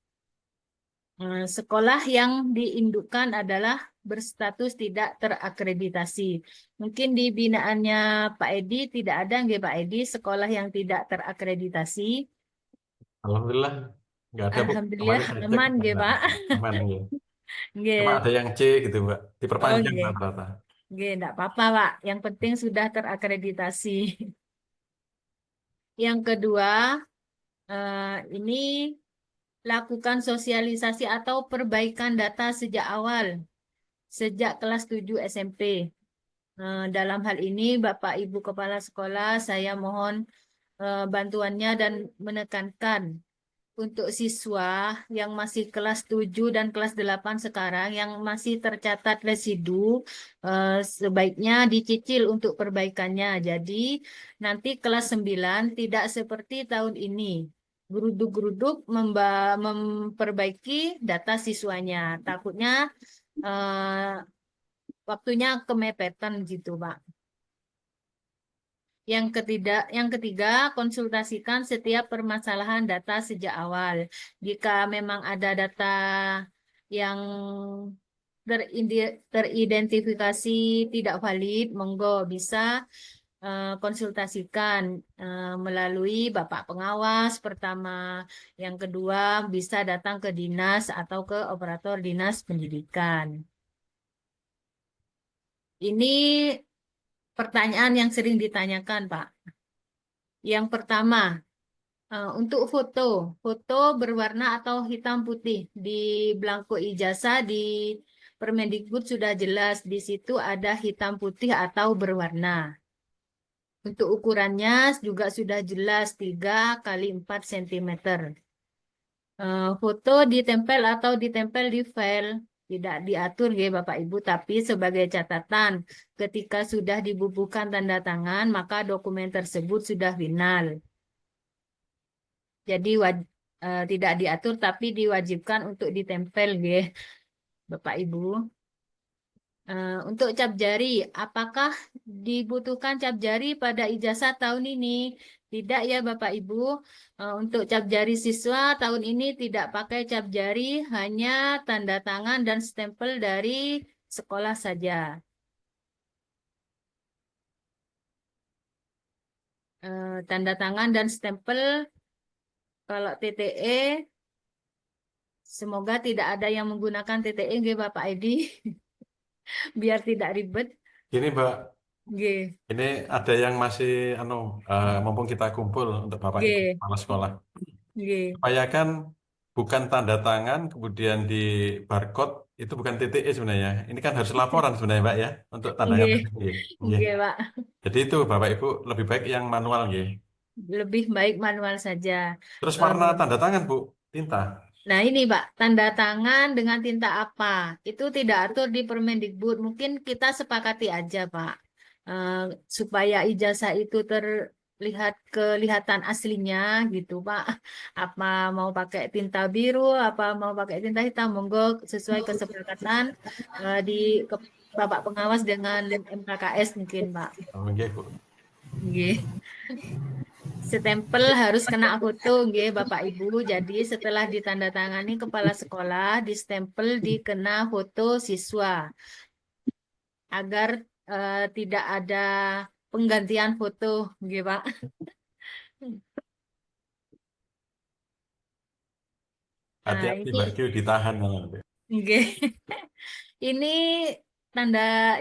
Sekolah yang diindukkan adalah berstatus tidak terakreditasi. Mungkin di binaannya Pak Edi tidak ada nggih Pak Edi sekolah yang tidak terakreditasi. Alhamdulillah nggak ada, Bu. Alhamdulillah Kemarin saya cek aman nggih nggak Pak. ada. Aman nggih. Cuma Nggih. ada yang C gitu, Mbak. Oh Diperpanjang nggih. rata-rata. Nggih, enggak apa-apa Pak. Yang penting sudah terakreditasi. Yang kedua, ini lakukan sosialisasi atau perbaikan data sejak awal, sejak kelas 7 SMP. Dalam hal ini, Bapak Ibu Kepala Sekolah, saya mohon bantuannya dan menekankan untuk siswa yang masih kelas 7 dan kelas 8 sekarang yang masih tercatat residu, sebaiknya dicicil untuk perbaikannya. Jadi nanti kelas 9 tidak seperti tahun ini. Geruduk-geruduk memperbaiki data siswanya. Takutnya waktunya kemepetan gitu, Pak. Yang ketiga, konsultasikan setiap permasalahan data sejak awal. Jika memang ada data yang teridentifikasi tidak valid, monggo bisa konsultasikan melalui Bapak Pengawas pertama. Yang kedua, bisa datang ke dinas atau ke operator dinas pendidikan. Ini pertanyaan yang sering ditanyakan, Pak. Yang pertama, untuk foto berwarna atau hitam putih di belangko ijazah di Permendikbud sudah jelas di situ ada hitam putih atau berwarna. Untuk ukurannya juga sudah jelas 3 kali 4 cm. Foto ditempel atau ditempel di file tidak diatur ya Bapak Ibu, tapi sebagai catatan ketika sudah dibubuhkan tanda tangan maka dokumen tersebut sudah final. Jadi tidak diatur tapi diwajibkan untuk ditempel ya Bapak Ibu. Untuk cap jari, apakah dibutuhkan cap jari pada ijazah tahun ini? Tidak ya Bapak Ibu. Untuk cap jari siswa tahun ini tidak pakai cap jari, hanya tanda tangan dan stempel dari sekolah saja. Tanda tangan dan stempel kalau TTE, semoga tidak ada yang menggunakan TTE nggih Bapak Edi, biar tidak ribet. Gini, Mbak, Nggih, ini ada yang masih mumpung kita kumpul untuk Bapak Ibu nggih, Kepala Sekolah. nggih. Upayakan bukan tanda tangan, kemudian di barcode, itu bukan TTE sebenarnya. Ini kan harus laporan sebenarnya, Mbak ya, untuk tanda Nggih, tangan. Nggih. Nggih. nggih, Pak. Jadi itu Bapak Ibu lebih baik yang manual, nggih. Lebih baik manual saja. Terus Eh, warna tanda tangan, Bu, tinta. Nah ini Pak, tanda tangan dengan tinta apa? Itu tidak atur di Permendikbud. Mungkin kita sepakati aja Pak. Eh, supaya ijazah itu terlihat kelihatan aslinya gitu Pak. Apa mau pakai tinta biru, apa mau pakai tinta hitam, monggo sesuai kesepakatan di Bapak Pengawas dengan MKKS mungkin Pak. Oh, nggih, Bu. Nggih. Stempel harus kena foto nggih Bapak Ibu. Jadi setelah ditandatangani kepala sekolah, distempel dikena foto siswa agar tidak ada penggantian foto nggih Pak. Nah, Hati-hati, ini Mbak Q, ditahan. nggih. Ini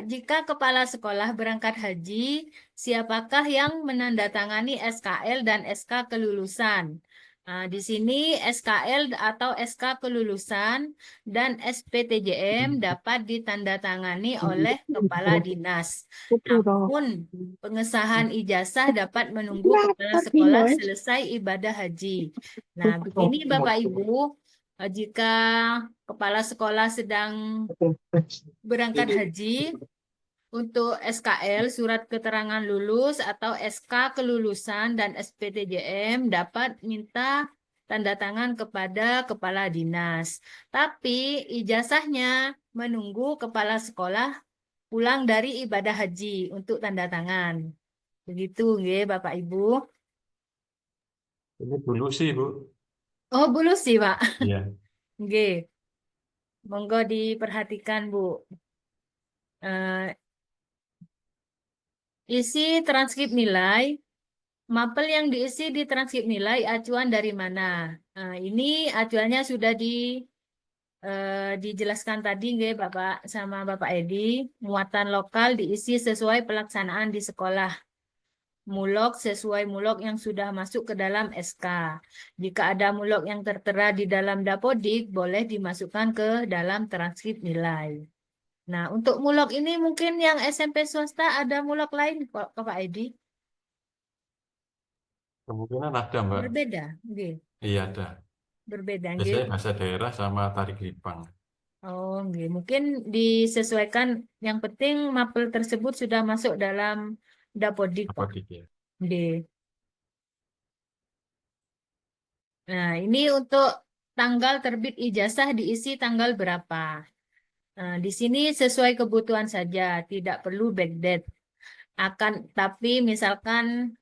jika kepala sekolah berangkat haji, siapakah yang menandatangani SKL dan SK kelulusan? Nah, di sini SKL atau SK kelulusan dan SPTJM dapat ditandatangani oleh kepala dinas. Namun, pengesahan ijazah dapat menunggu kepala sekolah selesai ibadah haji. Nah, begini Bapak Ibu, jika kepala sekolah sedang berangkat haji, untuk SKL, surat keterangan lulus atau SK kelulusan dan SPTJM dapat minta tanda tangan kepada kepala dinas. Tapi ijazahnya menunggu kepala sekolah pulang dari ibadah haji untuk tanda tangan. Begitu, nggih, Bapak Ibu. Ini dulu sih, Bu. Oh, dulu sih, Pak. Iya. Nggih. Monggo diperhatikan, Bu. Eh, isi transkrip nilai. Mapel yang diisi di transkrip nilai acuan dari mana? Nah, ini acuannya sudah dijelaskan tadi nggih Bapak sama Bapak Edi. Muatan lokal diisi sesuai pelaksanaan di sekolah. Mulok sesuai mulok yang sudah masuk ke dalam SK. Jika ada mulok yang tertera di dalam Dapodik, boleh dimasukkan ke dalam transkrip nilai. Nah, untuk mulok ini mungkin yang SMP swasta ada mulok lain kok Pak Edi? Kemungkinan ada, Mbak. Berbeda, nggih. Iya, ada. Berbeda, nggih. Biasanya bahasa daerah sama tari Lipang. Oh, nggih. Mungkin disesuaikan. Yang penting mapel tersebut sudah masuk dalam Dapodik, Apa Pak. dikit? Nggih. Nah, ini untuk tanggal terbit ijazah diisi tanggal berapa? Nah, di sini sesuai kebutuhan saja, tidak perlu backdate. Tapi misalkan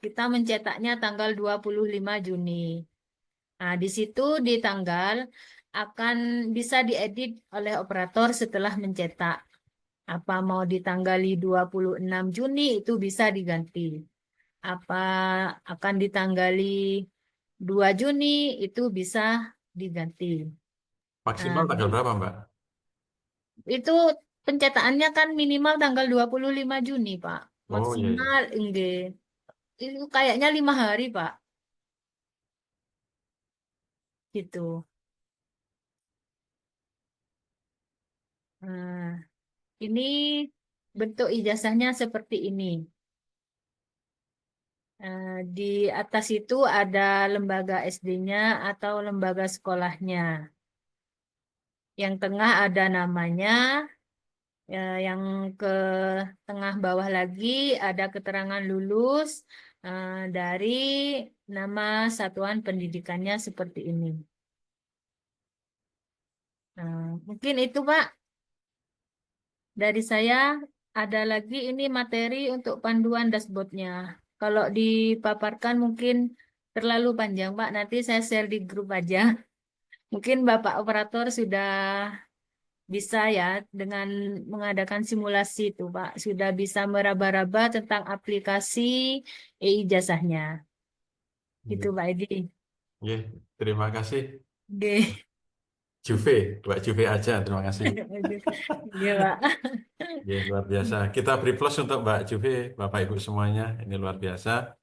kita mencetaknya tanggal 25 Juni. Nah, di situ di tanggal akan bisa diedit oleh operator setelah mencetak. Apa mau ditanggali 26 Juni itu bisa diganti. Apa akan ditanggali 2 Juni itu bisa diganti. Maksimal Nah, tanggal berapa, Mbak? itu pencetakannya kan minimal tanggal 25 Juni, Pak. Oh, iya, iya. Maksimal enggak. Itu kayaknya 5 hari, Pak. Gitu. Nah, ini bentuk ijazahnya seperti ini. Di atas itu ada lembaga SD-nya atau lembaga sekolahnya. Yang tengah ada namanya, yang ke tengah bawah lagi ada keterangan lulus dari nama satuan pendidikannya seperti ini. Mungkin itu Pak. Dari saya ada lagi ini materi untuk panduan dashboardnya. Kalau dipaparkan mungkin terlalu panjang Pak. Nanti saya share di grup aja. Mungkin Bapak operator sudah bisa ya dengan mengadakan simulasi itu Pak. Sudah bisa meraba-raba tentang aplikasi e-ijazahnya. Itu Pak Edi. Iya, terima kasih. Oke. Juve, Mbak Juve aja, terima kasih. Iya Pak. Ya, luar biasa. Kita beri plus untuk Mbak Juve, Bapak Ibu semuanya. Ini luar biasa.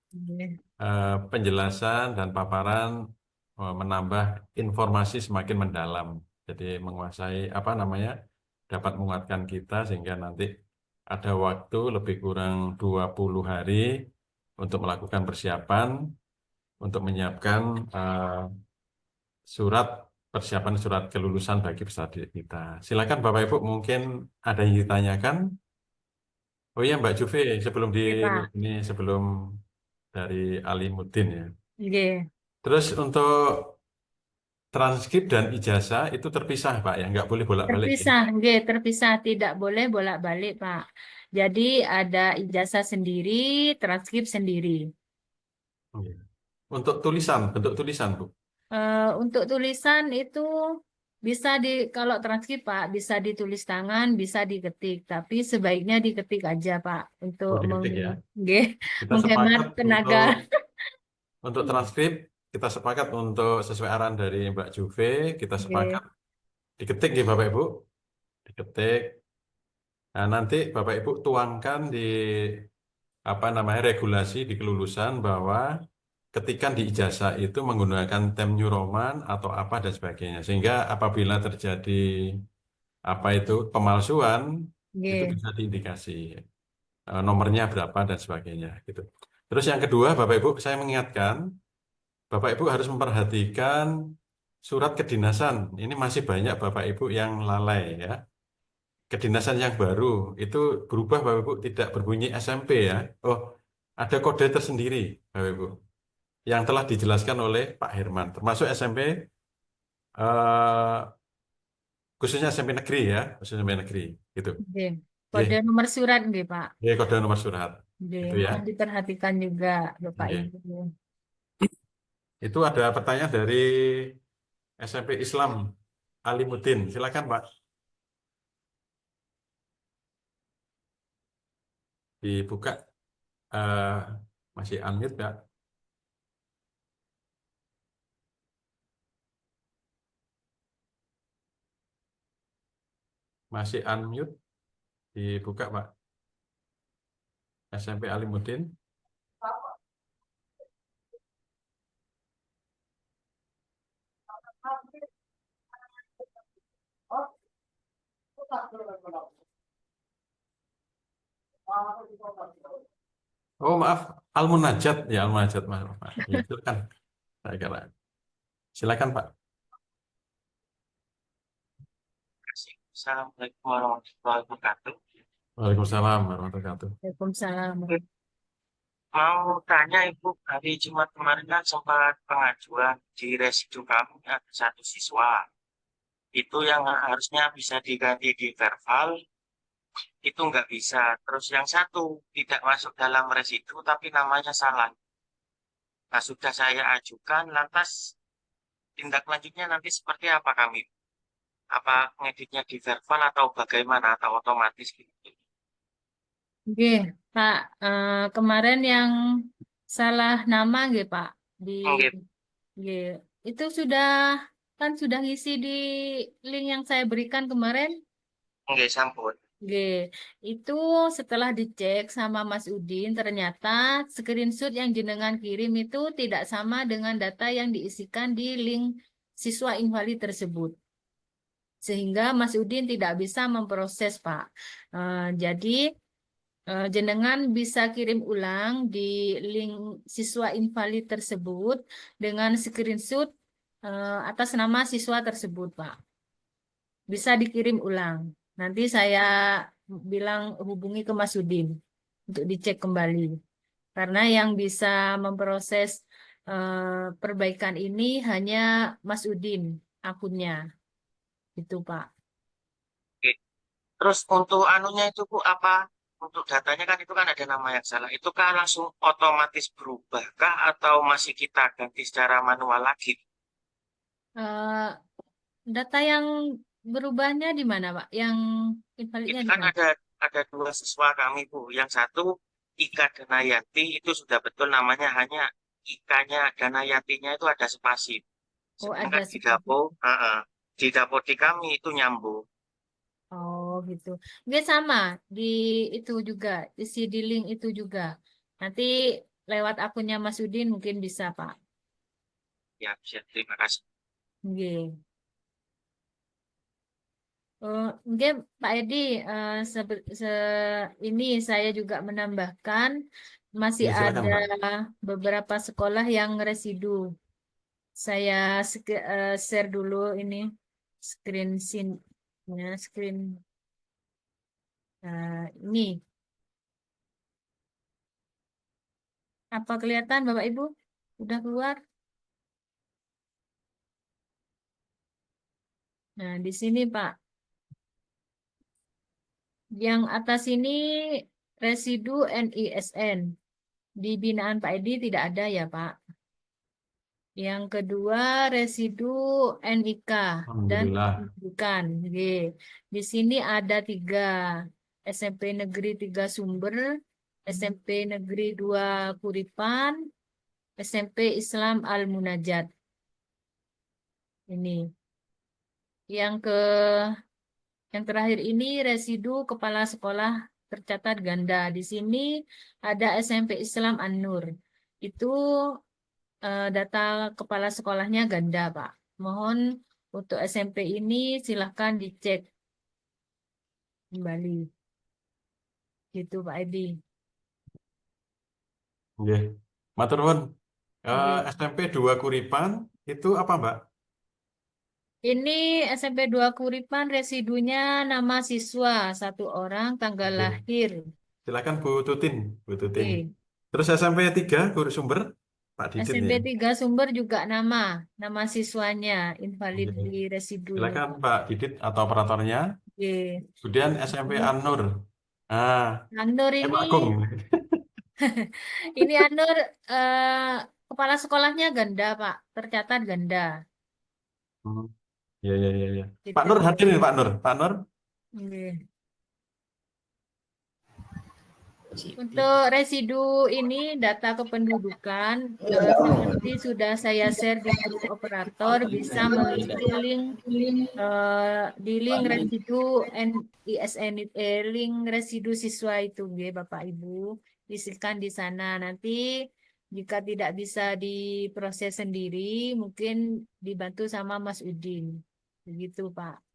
Penjelasan dan paparan menambah informasi semakin mendalam. Jadi menguasai apa namanya, dapat menguatkan kita sehingga nanti ada waktu lebih kurang 20 hari untuk melakukan persiapan, untuk menyiapkan persiapan surat kelulusan bagi peserta didik kita. Silakan Bapak Ibu, mungkin ada yang ditanyakan. Oh iya Mbak Juve, sebelum Iya, Pak. sebelum dari Alimuddin ya. Oke. Terus untuk transkrip dan ijazah itu terpisah Pak ya, nggak boleh bolak-balik ya. Terpisah, nggih, terpisah, tidak boleh bolak-balik, Pak. Jadi ada ijazah sendiri, transkrip sendiri. Oke. Untuk tulisan, bentuk tulisan Bu. Untuk tulisan itu bisa kalau transkrip Pak, bisa ditulis tangan, bisa diketik, tapi sebaiknya diketik aja Pak untuk Oh, diketik ya. nggih, Kita menghemat sepakat tenaga. untuk transkrip, kita sepakat untuk sesuai arahan dari Mbak Juve, kita Nggih. sepakat diketik ya Bapak Ibu. Diketik, Nah, nanti Bapak Ibu tuangkan di apa namanya regulasi di kelulusan bahwa ketika di ijazah itu menggunakan tem New Roman atau apa dan sebagainya. Sehingga apabila terjadi apa itu pemalsuan itu Nggih. bisa diindikasi nomornya berapa dan sebagainya gitu. Terus yang kedua, Bapak Ibu, saya mengingatkan Bapak Ibu harus memperhatikan surat kedinasan. Ini masih banyak Bapak Ibu yang lalai ya. Kedinasan yang baru itu berubah Bapak Ibu, tidak berbunyi SMP ya. Oh, ada kode tersendiri Bapak Ibu yang telah dijelaskan oleh Pak Herman, termasuk SMP eh, khususnya SMP negeri ya, khususnya SMP negeri gitu. Nggih. Oke, Kode nomor surat nggih, Pak. oke, kode nomor surat Nggih, itu ya. mohon diperhatikan juga Bapak Oke. Ibu. Itu ada pertanyaan dari SMP Islam Alimuddin. Silakan Pak. Dibuka eh, masih unmute ya. Masih unmute. Dibuka Pak. SMP Alimuddin. Oh maaf, Al-Munajat ya Al-Munajat maaf. Maaf. Ya, silakan. Saya kira. Silakan Pak. Assalamualaikum warahmatullahi wabarakatuh. Waalaikumsalam warahmatullahi wabarakatuh. Waalaikumsalam. Mau tanya Ibu, hari Jumat kemarin kan sempat pengajuan di residu kami ada satu siswa. Itu yang harusnya bisa diganti di verbal, itu nggak bisa. Terus yang satu tidak masuk dalam residu tapi namanya salah. Nah, sudah saya ajukan, lantas tindak lanjutnya nanti seperti apa kami? Apa ngeditnya di verbal atau bagaimana atau otomatis gitu? Nggih, Pak. Kemarin yang salah nama nggih, Pak. Di Nggih, nggih. Itu sudah ngisi di link yang saya berikan kemarin. nggih sampun. Nggih. Itu setelah dicek sama Mas Udin, ternyata screenshot yang jenengan kirim itu tidak sama dengan data yang diisikan di link siswa invalid tersebut. Sehingga Mas Udin tidak bisa memproses, Pak. Jadi jenengan bisa kirim ulang di link siswa invalid tersebut dengan screenshot atas nama siswa tersebut, Pak. Bisa dikirim ulang. Nanti saya bilang hubungi ke Mas Udin untuk dicek kembali. Karena yang bisa memproses perbaikan ini hanya Mas Udin akunnya. Itu, Pak. Oke. Terus untuk anunya itu Bu apa? Untuk datanya kan itu kan ada nama yang salah. Itu kan langsung otomatis berubah kah atau masih kita ganti secara manual lagi? Eh, Data yang berubahnya di mana, Pak? Yang invalidnya Itu di kan mana? ada dua siswa kami Bu. Yang satu Ika Danayanti itu sudah betul namanya hanya Ikanya Danayantinya itu ada spasi. Oh, ada Sedangkan seperti. di dapur di kami itu nyambung. Oh, gitu. Dia sama di itu juga, isi di link itu juga. Nanti lewat akunnya Mas Udin mungkin bisa, Pak. Ya, siap. Terima kasih. Nggih. Nggih, Pak Edi, ini saya juga menambahkan masih Ya, silakan ada Pak. beberapa sekolah yang residu. Saya share dulu ini screen screen ini. Apa kelihatan Bapak Ibu? Udah keluar? Nah, di sini Pak. Yang atas ini residu NISN. Di binaan Pak Edi tidak ada ya Pak. Yang kedua residu NIK dan Alhamdulillah. pendidikan. Oke. Di sini ada 3. SMP Negeri 3 Sumber, SMP Negeri 2 Kuripan, SMP Islam Al-Munajat. Ini. Yang Yang terakhir ini residu kepala sekolah tercatat ganda. Di sini ada SMP Islam An-Nur. Itu data kepala sekolahnya ganda, Pak. Mohon untuk SMP ini silahkan dicek kembali. Gitu, Pak Edi. Nggih. Matur nuwun. Nggih. SMP 2 Kuripan itu apa, Mbak? Ini SMP 2 Kuripan residunya nama siswa, 1 orang, tanggal Nggih. lahir. Silakan Bu Tutin, Bu Tutin. Oke. Terus SMP 3 Guru Sumber Pak Didin SMP ya. 3 Sumber juga nama siswanya, invalid Nggih. di residu. Silakan Pak Didit atau operatornya. Oke. Kemudian SMP An-Nur. Ah, Anur Pak ini, Agung. ini Anur kepala sekolahnya ganda, Pak. Tercatat ganda. Hmm. Ya, ya, ya, ya. Pak Gitu. Nur hadir nih, Pak Nur. Pak Nur. Oke. Untuk residu ini data kependudukan seperti sudah saya share di grup operator, bisa mengisi link di link residu ISN link residu siswa itu ya Bapak Ibu, isikan di sana. Nanti jika tidak bisa diproses sendiri, mungkin dibantu sama Mas Udin. Begitu, Pak.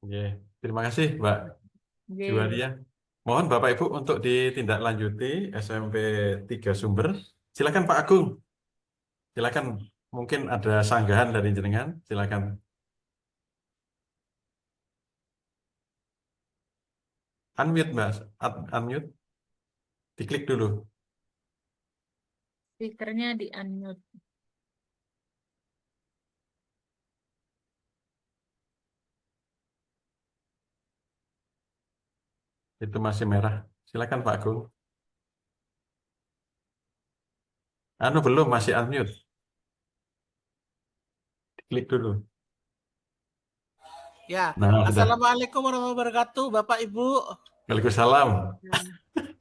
Oke, terima kasih Mbak Oke. Juwaria. Mohon Bapak Ibu untuk ditindaklanjuti SMP 3 Sumber. Silakan Pak Agung. Silakan, mungkin ada sanggahan dari jenengan. Silakan. Unmute Mbak, unmute. Diklik dulu. Speakernya di unmute. Itu masih merah. Silakan Pak Agung. Anu belum, masih unmute. Diklik dulu. Ya, Nah, sudah. Assalamualaikum warahmatullahi wabarakatuh, Bapak Ibu. Waalaikumsalam.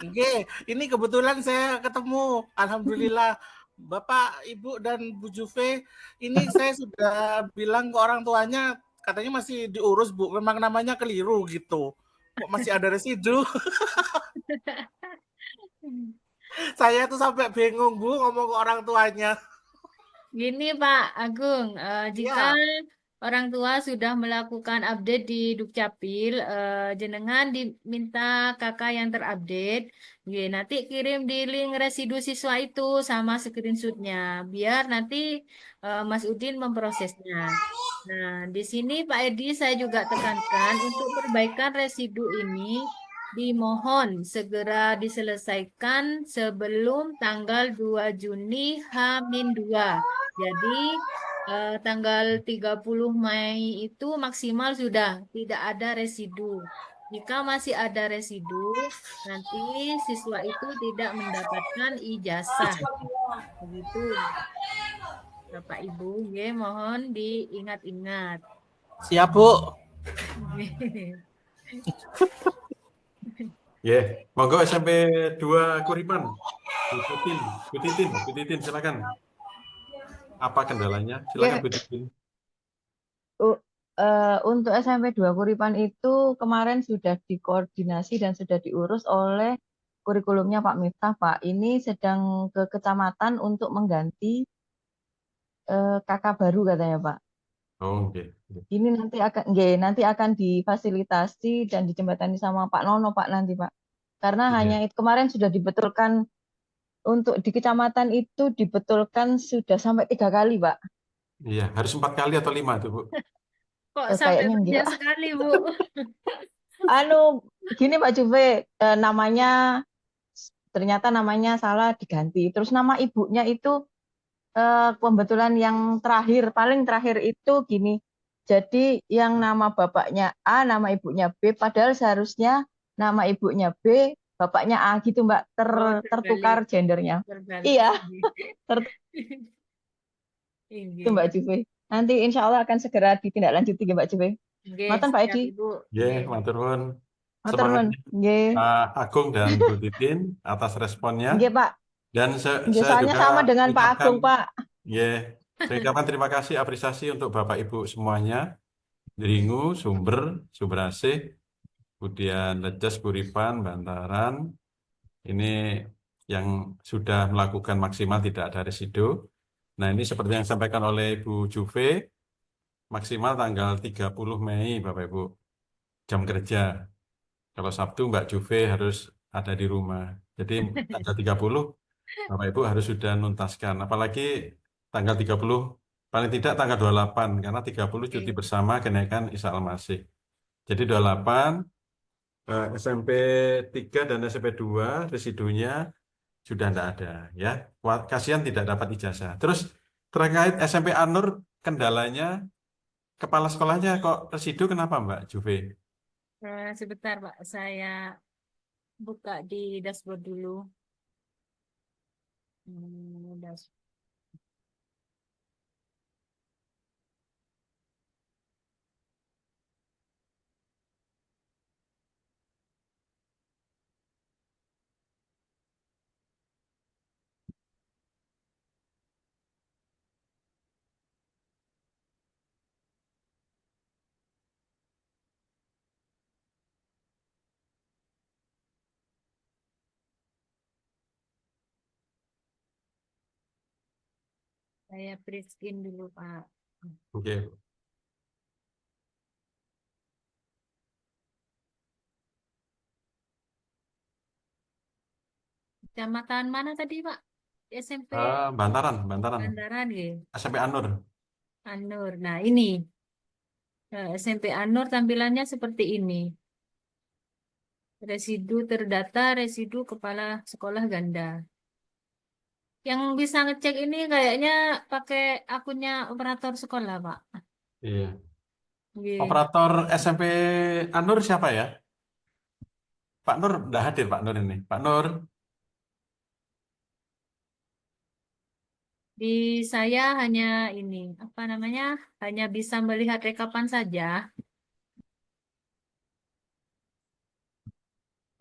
Oke, ini kebetulan saya ketemu. Alhamdulillah, Bapak, Ibu, dan Bu Juve. Ini saya sudah bilang ke orang tuanya, katanya masih diurus, Bu. Memang namanya keliru gitu. Kok masih ada residu? Saya tuh sampai bingung, Bu, ngomong ke orang tuanya. Gini Pak Agung, jika orang tua sudah melakukan update di Dukcapil, jenengan diminta kakak yang terupdate, nanti kirim di link residu siswa itu sama screenshotnya, biar nanti Mas Udin memprosesnya. Nah, di sini Pak Edi saya juga tekankan untuk perbaikan residu ini dimohon segera diselesaikan sebelum tanggal 2 Juni H-2. Jadi tanggal 30 Mei itu maksimal sudah tidak ada residu. Jika masih ada residu, nanti siswa itu tidak mendapatkan ijazah. Begitu. Bapak Ibu, ya, mohon diingat-ingat. Siap, Bu. Ya, monggo SMP 2 Kuripan. Bu Titin, silakan. Apa kendalanya? Silakan Bu Titin. Untuk SMP 2 Kuripan itu kemarin sudah dikoordinasi dan sudah diurus oleh kurikulumnya Pak Miftah, Pak. Ini sedang ke kecamatan untuk mengganti kakak baru katanya, Pak. Oh, oke. Ini nanti akan difasilitasi dan dijembatani sama Pak Nono, Pak, nanti, Pak. Karena hanya itu kemarin sudah dibetulkan untuk di kecamatan itu dibetulkan sudah sampai 3 kali, Pak. Iya, harus 4 kali atau 5 tuh, Bu? Kok sampai Kayaknya banyak sekali, Bu? Gini Pak Juve, ternyata namanya salah diganti. Terus nama ibunya itu pembetulan yang paling terakhir itu gini. Jadi yang nama bapaknya A, nama ibunya B, padahal seharusnya nama ibunya B, bapaknya A gitu Mbak, tertukar gendernya. Iya, itu Mbak Juve. Nanti insya Allah akan segera ditindaklanjuti Mbak Juve. Matur Pak Edi. Ya, matur nuwun. Matur nuwun. Nggih. Pak Agung dan Bu Titin atas responnya. Nggih, Pak. Dan saya soalnya juga sama dengan Pak mengucapkan- Agung, Pak. Ya, Saya ucapkan terima kasih, apresiasi untuk Bapak Ibu semuanya. Deringu, Sumber, Sumberasih, kemudian Leces, Kuripan, Bantaran. Ini yang sudah melakukan maksimal tidak ada residu. Nah, ini seperti yang disampaikan oleh Ibu Juve, maksimal tanggal 30 Mei, Bapak Ibu, jam kerja. Kalau Sabtu Mbak Juve harus ada di rumah. Jadi tanggal 30 Bapak Ibu harus sudah nuntaskan. Apalagi tanggal 30, paling tidak tanggal 28, karena 30 cuti Oke. bersama kenaikan Isa Al-Masih. Jadi 28, SMP 3 dan SMP 2 residunya sudah tidak ada. Ya, kasihan tidak dapat ijazah. Terus terkait SMP An-Nur, kendalanya kepala sekolahnya kok residu, kenapa Mbak Juve? Sebentar Pak, saya buka di dashboard dulu. Dashboard. Saya print screen dulu Pak. Oke. Kecamatan mana tadi Pak? SMP Bantaran, Bantaran. Bantaran ya, SMP An-Nur. An-Nur. Nah ini SMP An-Nur tampilannya seperti ini. Residu terdata, residu kepala sekolah ganda. Yang bisa ngecek ini kayaknya pakai akunnya operator sekolah Pak. Iya. Oke. Operator SMP An-Nur siapa ya? Pak Nur udah hadir, Pak Nur ini. Pak Nur, Di saya hanya ini, apa namanya, hanya bisa melihat rekapan saja.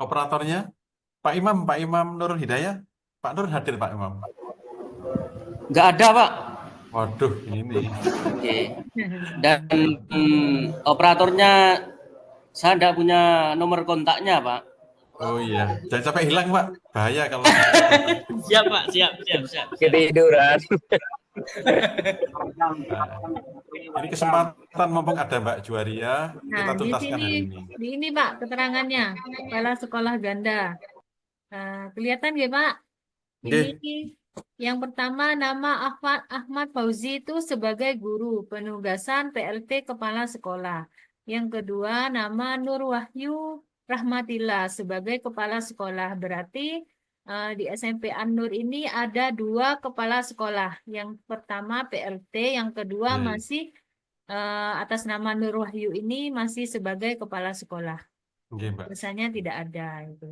operatornya Pak Imam Nur Hidayah. Pak Nur hadir, Pak Imam. Nggak ada, Pak. Waduh, ini. Oke. Dan operatornya saya tidak punya nomor kontaknya, Pak. Oh iya, jangan sampai hilang, Pak. Bahaya kalau. Siap, Pak. Siap. Ketiduran. Ini kesempatan mumpung ada Mbak Juwaria, kita Nah, tuntaskan hari ini. di ini Pak keterangannya, kepala sekolah ganda. Kelihatan nggak Pak? Nggih. Ini yang pertama nama Ahmad Fauzi itu sebagai guru penugasan PLT kepala sekolah. Yang kedua nama Nur Wahyu Rahmatillah sebagai kepala sekolah. Berarti di SMP An-Nur ini ada 2 kepala sekolah. Yang pertama PLT, yang kedua Iya. masih atas nama Nur Wahyu ini masih sebagai kepala sekolah. Nggih, Mbak. Biasanya tidak ada itu.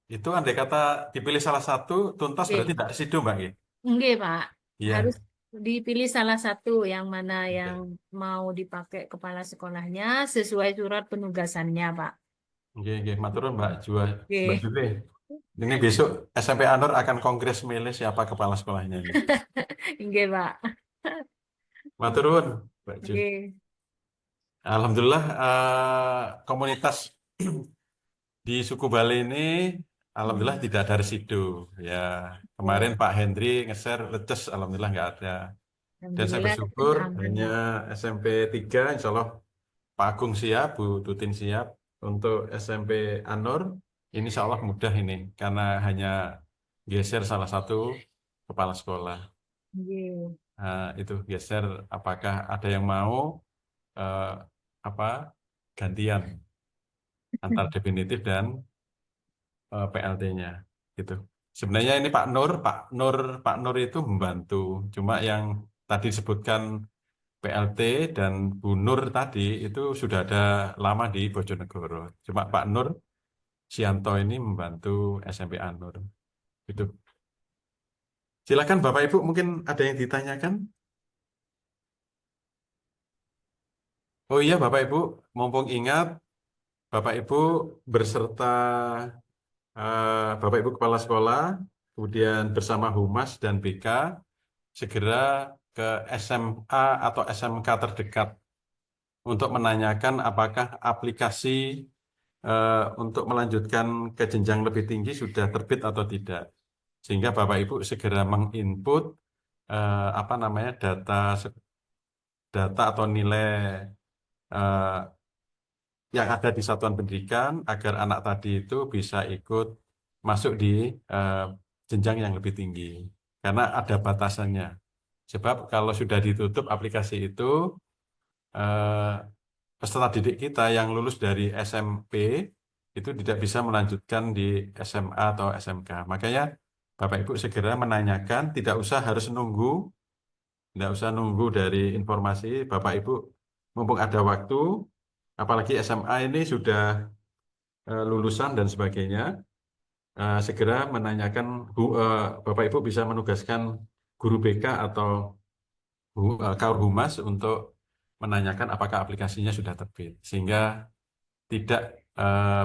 Itu andai kata dipilih salah satu, tuntas Oke. berarti tidak residu, Mbak. Nggih? Enggak, Pak. Iya. Harus dipilih salah satu yang mana yang mau dipakai kepala sekolahnya sesuai surat penugasannya, Pak. Nggih, matur nuwun, Mbak Oke. Mbak Juve. Ini besok SMP An-Nur akan kongres milih siapa kepala sekolahnya ini. Enggak, Pak. Matur nuwun, Mbak Ju. Oke. Alhamdulillah komunitas di suku Bali ini alhamdulillah tidak ada residu. Ya, kemarin Pak Hendri nge-share Leces, alhamdulillah nggak ada. Dan saya Alhamdulillah, bersyukur aman. hanya SMP 3, insya Allah Pak Agung siap, Bu Tutin siap. Untuk SMP An-Nur, ini insya Allah mudah ini, karena hanya geser salah satu kepala sekolah. Oke. Nah, itu geser, apakah ada yang mau gantian antara definitif dan PLT-nya gitu. Sebenarnya ini Pak Nur itu membantu. Cuma yang tadi disebutkan PLT dan Bu Nur tadi itu sudah ada lama di Bojonegoro. Cuma Pak Nur Sianto ini membantu SMP An-Nur. Gitu. Silakan Bapak Ibu, mungkin ada yang ditanyakan? Oh iya Bapak Ibu, mumpung ingat Bapak Ibu berserta Bapak Ibu Kepala Sekolah, kemudian bersama Humas dan BK, segera ke SMA atau SMK terdekat untuk menanyakan apakah aplikasi untuk melanjutkan ke jenjang lebih tinggi sudah terbit atau tidak. Sehingga Bapak Ibu segera menginput data atau nilai yang ada di satuan pendidikan agar anak tadi itu bisa ikut masuk di jenjang yang lebih tinggi. Karena ada batasannya. Sebab kalau sudah ditutup aplikasi itu, peserta didik kita yang lulus dari SMP itu tidak bisa melanjutkan di SMA atau SMK. Makanya Bapak Ibu segera menanyakan, tidak usah nunggu dari informasi. Bapak Ibu mumpung ada waktu, apalagi SMA ini sudah lulusan dan sebagainya, segera menanyakan, Bapak Ibu bisa menugaskan guru BK atau Kaur Humas untuk menanyakan apakah aplikasinya sudah terbit, sehingga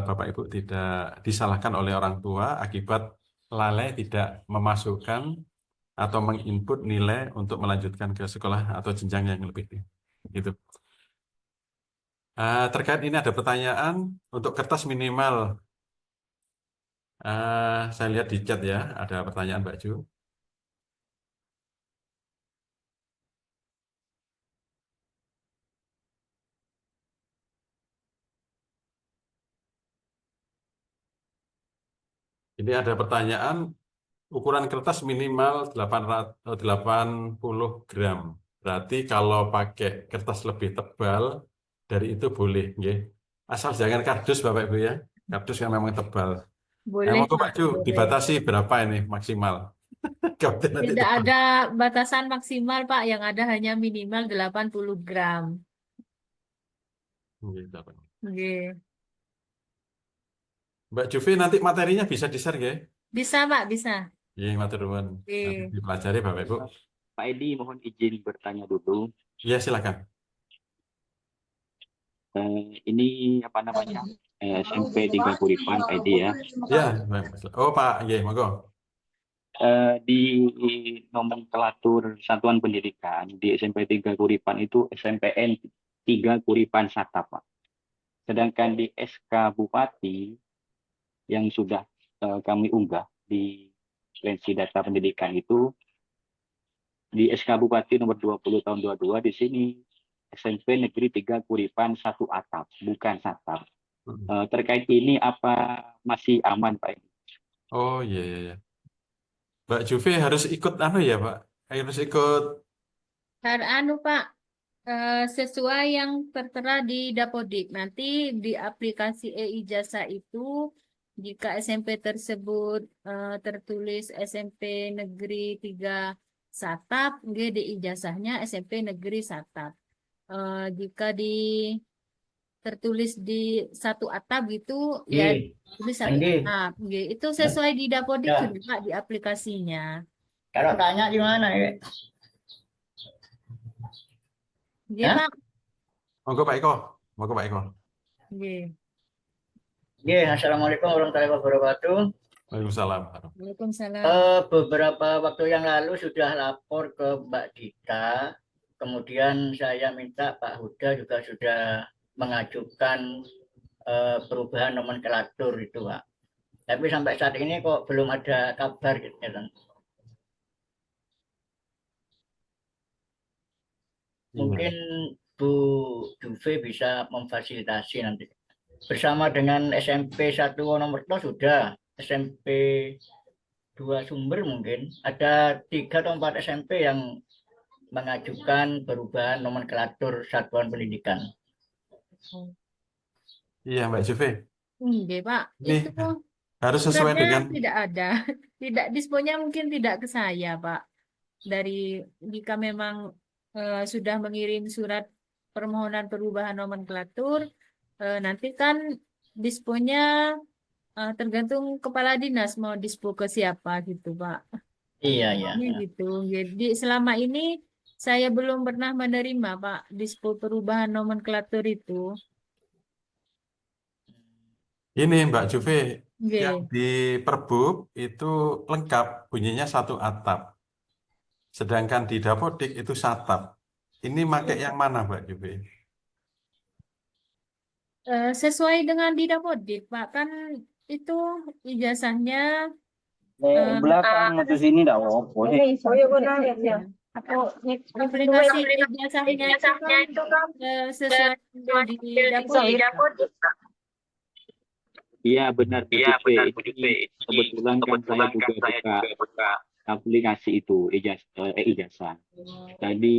Bapak Ibu tidak disalahkan oleh orang tua akibat lalai tidak memasukkan atau menginput nilai untuk melanjutkan ke sekolah atau jenjang yang lebih tinggi. Gitu. Terkait ini ada pertanyaan untuk kertas minimal. Saya lihat di chat ya, ada pertanyaan Mbak Ju. Ini ada pertanyaan, ukuran kertas minimal 80 gram. Berarti kalau pakai kertas lebih tebal, dari itu boleh. Nggih. Asal jangan kardus Bapak Ibu ya. Kardus yang memang tebal. Boleh, Monggo Pak Pak, Ju, boleh. dibatasi berapa ini maksimal? Nanti Tidak tebal. ada batasan maksimal, Pak. Yang ada hanya minimal 80 gram. Nggih, Bapak. Oke. Mbak Juvi nanti materinya bisa di-share nggih? Bisa, Pak, bisa. Iya, matur nuwun. Oke. Nanti dipelajari Bapak Ibu. Pak Edi, mohon izin bertanya dulu. Iya, silakan. Ini apa namanya? SMP 3 Kuripan, Pak Edi ya. Ya, oh Pak, iya, monggo. Di nomenklatur satuan pendidikan di SMP 3 Kuripan itu SMPN 3 Kuripan Sata, Pak. Sedangkan di SK Bupati yang sudah kami unggah di referensi data pendidikan itu, di SK Bupati nomor 20 tahun 22 di sini SMP Negeri 3 Kuripan 1 atap, bukan Satap. Terkait ini apa masih aman, Pak? Oh iya, iya, iya. Mbak Juve harus ikut ya Pak? Harus ikut. Pak, sesuai yang tertera di Dapodik. Nanti di aplikasi e-ijazah itu, jika SMP tersebut tertulis SMP Negeri 3 Satap, di ijazahnya SMP Negeri Satap. Jika tertulis di 1 atap gitu, ya tulis 1 atap. Itu sesuai di Dapodik juga, Pak, di aplikasinya. Kalau tanya gimana ya? Iya, Pak. Monggo Pak Eko. Monggo Pak Eko. Assalamualaikum warahmatullahi wabarakatuh. Waalaikumsalam. Waalaikumsalam. Beberapa waktu yang lalu sudah lapor ke Mbak Dita. Kemudian saya minta Pak Huda juga sudah mengajukan perubahan nomenklatur itu, Pak. Tapi sampai saat ini kok belum ada kabar gitu kan. Mungkin Bu Juve bisa memfasilitasi nanti. Bersama dengan SMP 1 Wonomerto sudah, SMP 2 Sumber mungkin. Ada 3 atau 4 SMP yang mengajukan perubahan nomenklatur satuan pendidikan. Iya, Mbak Juve. Iya, Pak. Itu harus sesuai dengan tidak ada. Tidak, disponnya mungkin tidak ke saya, Pak. Jika memang sudah mengirim surat permohonan perubahan nomenklatur, nanti kan disponnya tergantung kepala dinas mau dispo ke siapa gitu, Pak. Iya. Gitu. Jadi selama ini saya belum pernah menerima, Pak, dispo perubahan nomenklatur itu. Ini Mbak Juve, yang Nggih. di Perbub itu lengkap bunyinya 1 atap. Sedangkan di Dapodik itu satap. Ini pakai yang mana, Mbak Juve? Sesuai dengan di Dapodik, Pak, kan itu ijazahnya Belakang atau sini dah apa sih? aplikasi ijazahnya itu kan sesuai di Dapodik. Iya benar Bu Juve. Kebetulan kan saya juga buka aplikasi itu ijazah. Jadi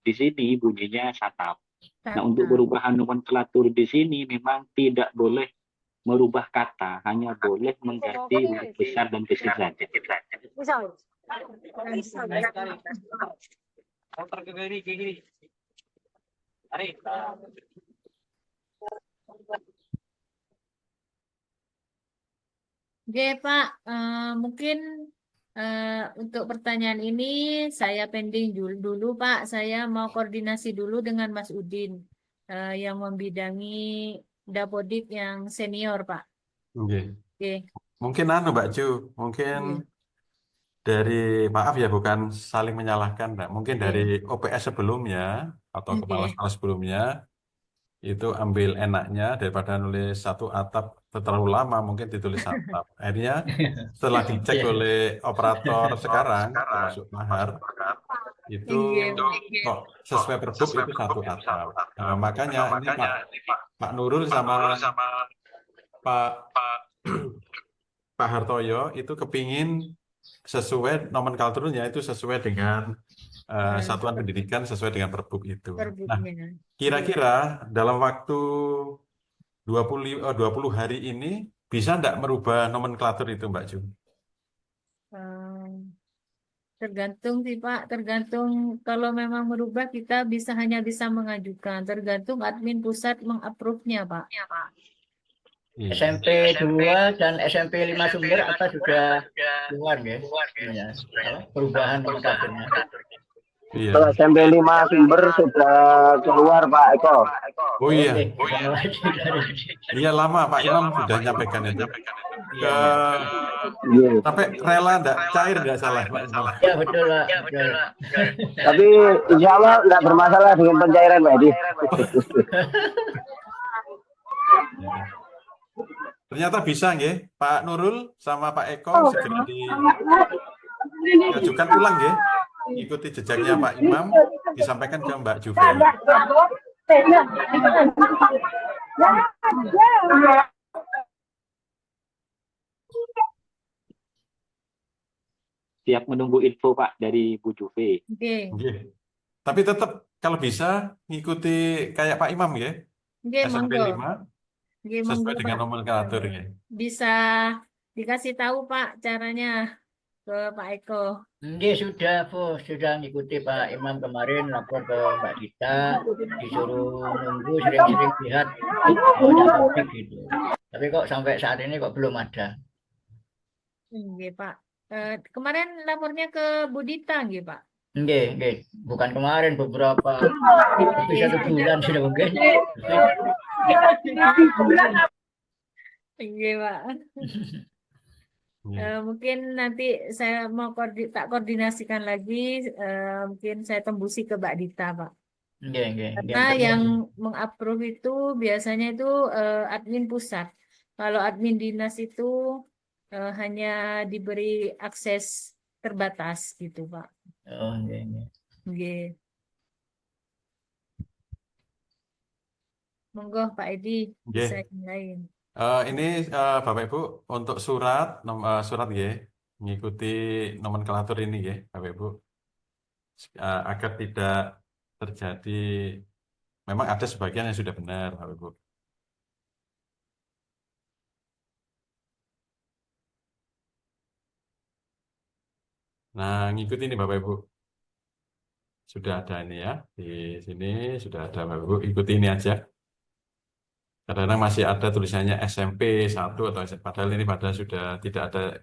di sini bunyinya satap. Nah, untuk perubahan nomenklatur di sini memang tidak boleh merubah kata, hanya boleh mengganti huruf besar dan kecil saja. Oke, Pak, mungkin untuk pertanyaan ini saya pending dulu, Pak. Saya mau koordinasi dulu dengan Mas Udin yang membidangi Dapodik yang senior, Pak. Oke. Oke. Mungkin Mbak Ju, mungkin dari, maaf ya, bukan saling menyalahkan, Mbak. Mungkin dari OPS sebelumnya atau kepala sekolah sebelumnya itu ambil enaknya daripada nulis satu atap terlalu lama, mungkin ditulis atap. Akhirnya setelah dicek oleh operator sekarang, termasuk Mahar, itu kok sesuai perbuk itu satu atap. Nah, makanya ini Pak Nurul sama Pak Hartoyo itu kepingin sesuai nomenklaturnya itu sesuai dengan satuan pendidikan, sesuai dengan perbuk itu. Nah, kira-kira dalam waktu 20 hari ini bisa enggak merubah nomenklatur itu, Mbak Ju? Tergantung sih, Pak, tergantung. Kalau memang merubah kita hanya bisa mengajukan, tergantung admin pusat mengapprove-nya, Pak. SMP 2 dan SMP 5 Sumber apa sudah keluar ya? Perubahan nomenklaturnya. Iya. Kalau SMP 5 Sumber sudah keluar Pak Eko. Oh iya. Iya lama Pak Imam sudah nyampaikan itu. Sampai rela enggak cair enggak salah Pak Imam. Ya betul Pak. Tapi insya Allah enggak bermasalah dengan pencairan Pak Edi. Ternyata bisa nggih, Pak Nurul sama Pak Eko segera diajukan ulang nggih. Ikuti jejaknya Pak Imam, disampaikan ke Mbak Juve. Siap menunggu info Pak dari Bu Juve. Oke. Tapi tetap kalau bisa ngikuti kayak Pak Imam ya. SMP 5 sesuai dengan nomenklatur ya. Bisa dikasih tahu Pak caranya ke Pak Eko. Sudah ngikuti Pak Imam kemarin lapor ke Mbak Dita, disuruh nunggu sering-sering lihat gitu. Tapi kok sampai saat ini kok belum ada. Nggih, Pak. Kemarin lapornya ke Bu Dita nggih, Pak? Nggih. Bukan kemarin, beberapa bisa 1 bulan sudah mungkin. Nggih, Pak. Mungkin nanti saya mau koordinasikan lagi, mungkin saya tembusi ke Mbak Dita, Pak. Karena yang mengapprove itu biasanya itu admin pusat. Kalau admin dinas itu hanya diberi akses terbatas gitu, Pak. Oh, Nggih. Monggo Pak Edi, bisa lain. Ini Bapak Ibu untuk surat ya, mengikuti nomenklatur ini ya Bapak Ibu, agar tidak terjadi, memang ada sebagian yang sudah benar Bapak Ibu. Nah, ngikuti ini Bapak Ibu, sudah ada ini ya, di sini sudah ada Bapak Ibu, ikuti ini aja. Kadang-kadang masih ada tulisannya SMP 1 atau SMP, padahal ini padahal sudah tidak ada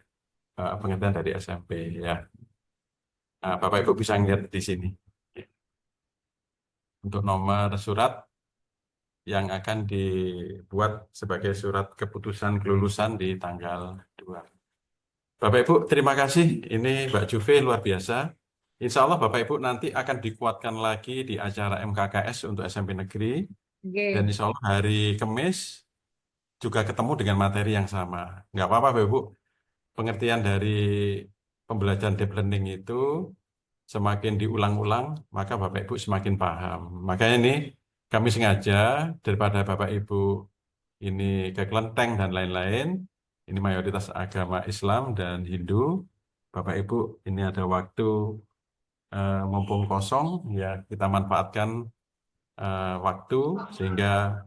pengertian dari SMP ya. Nah, Bapak Ibu bisa lihat di sini. Untuk nomor surat yang akan dibuat sebagai surat keputusan kelulusan di tanggal 2. Bapak Ibu, terima kasih. Ini Mbak Juve luar biasa. Insya Allah Bapak Ibu nanti akan dikuatkan lagi di acara MKKS untuk SMP negeri. Dan Nggih. insya Allah hari Kamis juga ketemu dengan materi yang sama. Nggak apa-apa Bapak Ibu. Pengertian dari pembelajaran deep learning itu semakin diulang-ulang, maka Bapak Ibu semakin paham. Makanya ini kami sengaja daripada Bapak Ibu ini ke kelenteng dan lain-lain, ini mayoritas agama Islam dan Hindu. Bapak Ibu ini ada waktu mumpung kosong, ya kita manfaatkan waktu sehingga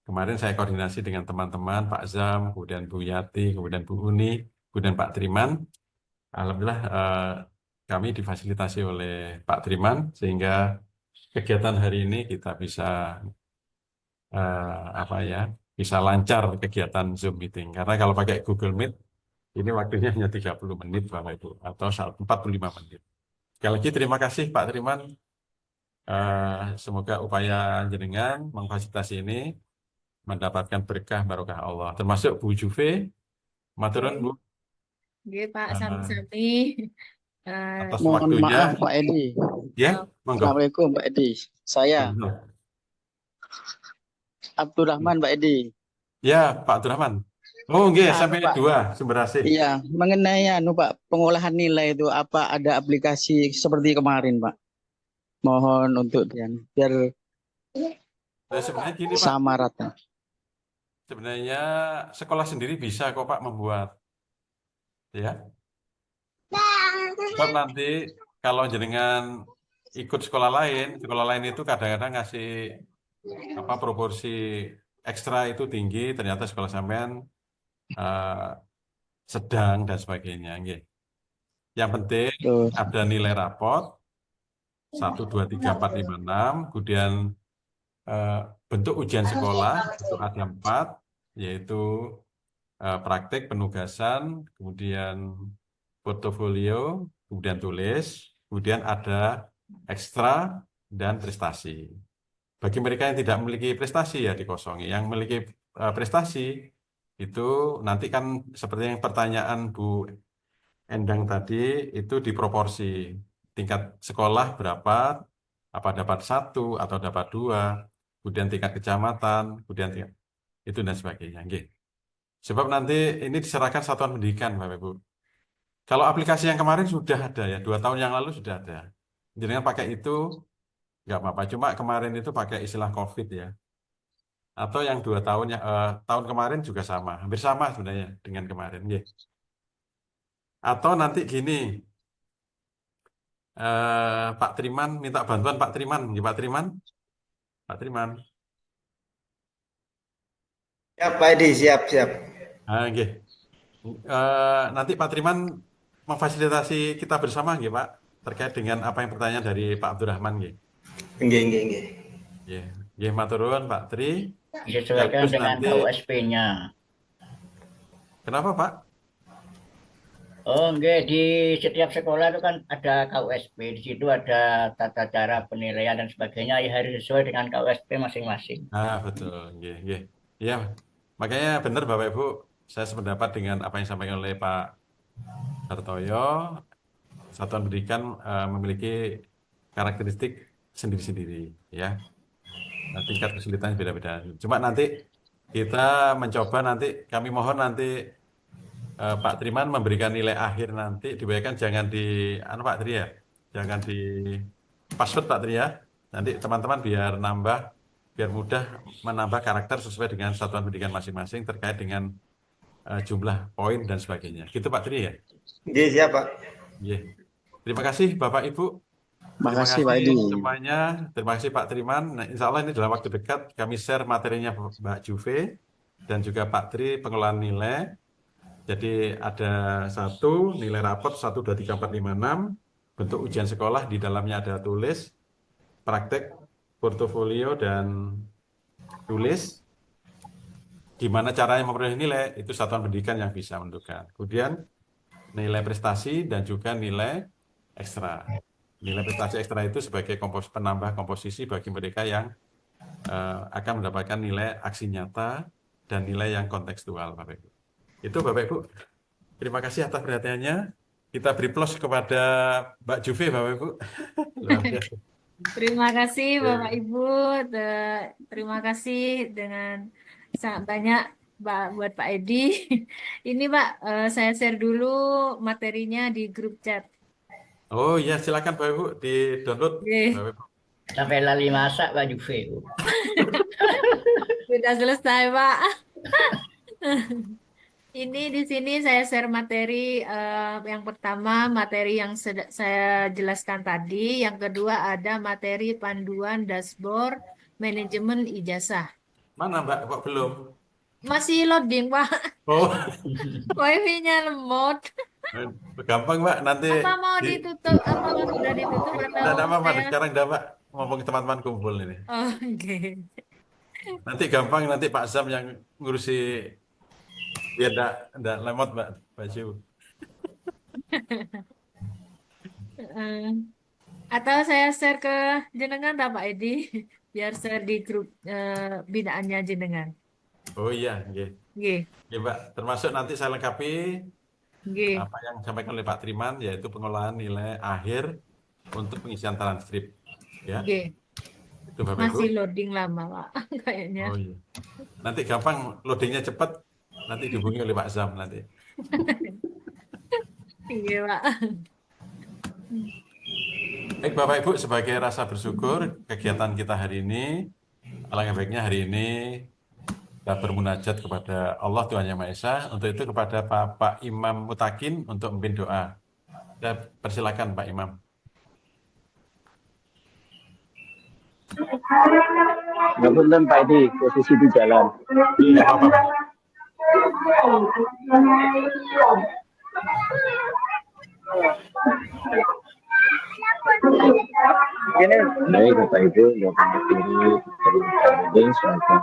kemarin saya koordinasi dengan teman-teman Pak Zam, kemudian Bu Yati, kemudian Bu Uni, kemudian Pak Triman. Alhamdulillah kami difasilitasi oleh Pak Triman sehingga kegiatan hari ini kita bisa bisa lancar kegiatan Zoom meeting. Karena kalau pakai Google Meet ini waktunya hanya 30 menit Bapak Ibu atau 45 menit. Sekali lagi terima kasih Pak Triman. Semoga upaya jenengan memfasilitasi ini mendapatkan berkah barokah Allah. Termasuk Bu Juve, maturun Bu. Nggih, Pak, sami-sami. Atas Mohon waktunya. maaf Pak Edi. Ya, monggo. Assalamualaikum Pak Edi. Saya Abdurrahman Pak Edi. Ya, Pak Abdurrahman. Oh, nggih, sampai Pak. 2 sumber hasil. Iya, mengenai Pak pengolahan nilai itu apa ada aplikasi seperti kemarin Pak? Mohon untuk biar Nah, sebenarnya gini Pak. sama rata. Sebenarnya sekolah sendiri bisa kok Pak membuat. Ya. Sebab nanti kalau jenengan ikut sekolah lain itu kadang-kadang ngasih proporsi ekstra itu tinggi, ternyata sekolah sampean sedang dan sebagainya. Yang penting ada nilai raport 1, 2, 3, 4, 5, 6, kemudian bentuk ujian sekolah itu ada 4, yaitu praktek, penugasan, kemudian portofolio, kemudian tulis, kemudian ada ekstra dan prestasi. Bagi mereka yang tidak memiliki prestasi ya dikosongi. Yang memiliki prestasi itu nanti kan seperti yang pertanyaan Bu Endang tadi itu diproporsi tingkat sekolah berapa, apa dapat 1 atau dapat 2, kemudian tingkat kecamatan, kemudian tingkat, itu dan sebagainya. Sebab nanti ini diserahkan satuan pendidikan Bapak Ibu. Kalau aplikasi yang kemarin sudah ada ya, 2 tahun yang lalu sudah ada. Jangan pakai itu nggak apa-apa. Cuma kemarin itu pakai istilah COVID ya. Atau yang 2 tahun tahun kemarin juga sama, hampir sama sebenarnya dengan kemarin. Atau nanti gini, Pak Triman minta bantuan Pak Triman, Pak Triman, Pak Triman. Ya Pak Edi, siap. Nanti Pak Triman memfasilitasi kita bersama, Pak, terkait dengan apa yang pertanyaan dari Pak Abdurrahman, maturun Pak Tri. Disesuaikan dengan KUSP-nya. Kenapa Pak? Oh, enggak, di setiap sekolah itu kan ada KUSP, di situ ada tata cara penilaian dan sebagainya, ya harus sesuai dengan KUSP masing-masing. Betul, ya. Makanya benar Bapak Ibu, saya sependapat dengan apa yang disampaikan oleh Pak Hartoyo. Satuan pendidikan memiliki karakteristik sendiri-sendiri, ya. Tingkat kesulitannya beda-beda. Cuma nanti kita mencoba kami mohon nanti Pak Triman memberikan nilai akhir nanti dibayarkan jangan di Pak Tri ya, jangan di password Pak Tri ya. Nanti teman-teman biar mudah menambah karakter sesuai dengan satuan pendidikan masing-masing terkait dengan jumlah poin dan sebagainya. Gitu Pak Tri ya. Siap Pak. Terima kasih Bapak Ibu. Terima kasih Pak Edi. semuanya. Terima kasih Pak Triman. Nah, insya Allah ini dalam waktu dekat kami share materinya Mbak Juve dan juga Pak Tri pengelolaan nilai. Jadi ada 1 nilai raport 1, 2, 3, 4, 5, 6 bentuk ujian sekolah, di dalamnya ada tulis, praktek, portofolio dan tulis. Gimana caranya memperoleh nilai itu satuan pendidikan yang bisa menentukan. Kemudian nilai prestasi dan juga nilai ekstra. Nilai prestasi ekstra itu sebagai penambah komposisi bagi mereka yang akan mendapatkan nilai aksi nyata dan nilai yang kontekstual, Bapak Ibu. Itu Bapak Ibu. Terima kasih atas perhatiannya. Kita beri plus kepada Mbak Juve, Bapak Ibu. Luar biasa. Terima kasih Oke. Bapak Ibu. Terima kasih dengan sangat banyak buat Pak Edi. Ini Pak, saya share dulu materinya di grup chat. Oh iya, silakan Bapak Ibu di-download. Oke. Bapak Ibu. Sampai lali masak Pak Juve. Sudah selesai Pak. Ini di sini saya share materi yang pertama materi yang saya jelaskan tadi, yang kedua ada materi panduan dashboard manajemen ijazah. Mana Mbak? Kok belum? Masih loading Pak, Oh, wifi-nya lemot. gampang Mbak. Nanti Apa mau ditutup? Apa sudah ditutup atau Nggak apa-apa. saya? Sekarang udah Mbak. Ngomong teman-teman kumpul ini. Oh, oke. Nanti gampang, nanti Pak Sam yang ngurusi biar enggak lemot Mbak baju. Atau saya share ke jenengan tak Pak Edi, biar share di grup binaannya jenengan. Oh iya, nggih. Nggih. Nggih, Mbak. Termasuk nanti saya lengkapi Nggih. apa yang disampaikan oleh Pak Triman, yaitu pengolahan nilai akhir untuk pengisian transkrip. Ya, Nggih. itu Bapak Ibu. Masih loading lama Pak, kayaknya. Oh iya. Nanti gampang, loadingnya cepat. Nanti dihubungi oleh Pak Sam nanti. Iya Pak. Baik Bapak Ibu, sebagai rasa bersyukur kegiatan kita hari ini, alangkah baiknya hari ini kita bermunajat kepada Allah Tuhan Yang Maha Esa. Untuk itu kepada Bapak Imam Mutakin untuk memimpin doa. Saya persilakan Pak Imam. Ngapunten Pak Edi, posisi di jalan. Tidak apa-apa. Baik Bapak Ibu, yang menghadiri dari semoga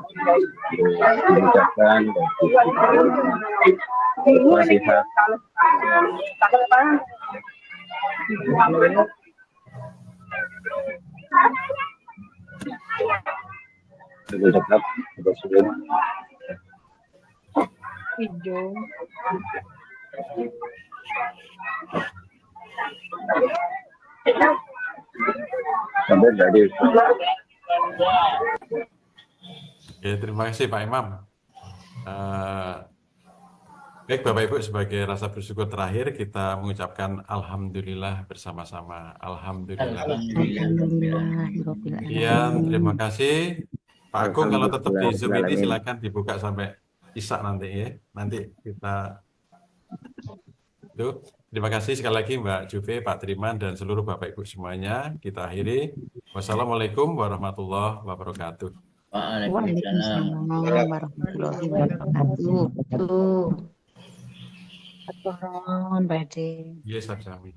dimudahkan dan Al-Fatihah. Sudah dekat, sudah sudah. Hijau. Sampai dari. Ya, terima kasih Pak Imam. Baik Bapak Ibu, sebagai rasa bersyukur terakhir kita mengucapkan Alhamdulillah bersama-sama. Alhamdulillah. Sekian, terima kasih. Pak Agung kalau tetap di Zoom ini silakan dibuka sampai Isya nanti ya. Nanti kita itu. Terima kasih sekali lagi Mbak Juve, Pak Triman, dan seluruh Bapak Ibu semuanya. Kita akhiri. Wassalamualaikum warahmatullahi wabarakatuh. Waalaikumsalam warahmatullahi wabarakatuh. Aturun, Pak Edi. Yes, sami.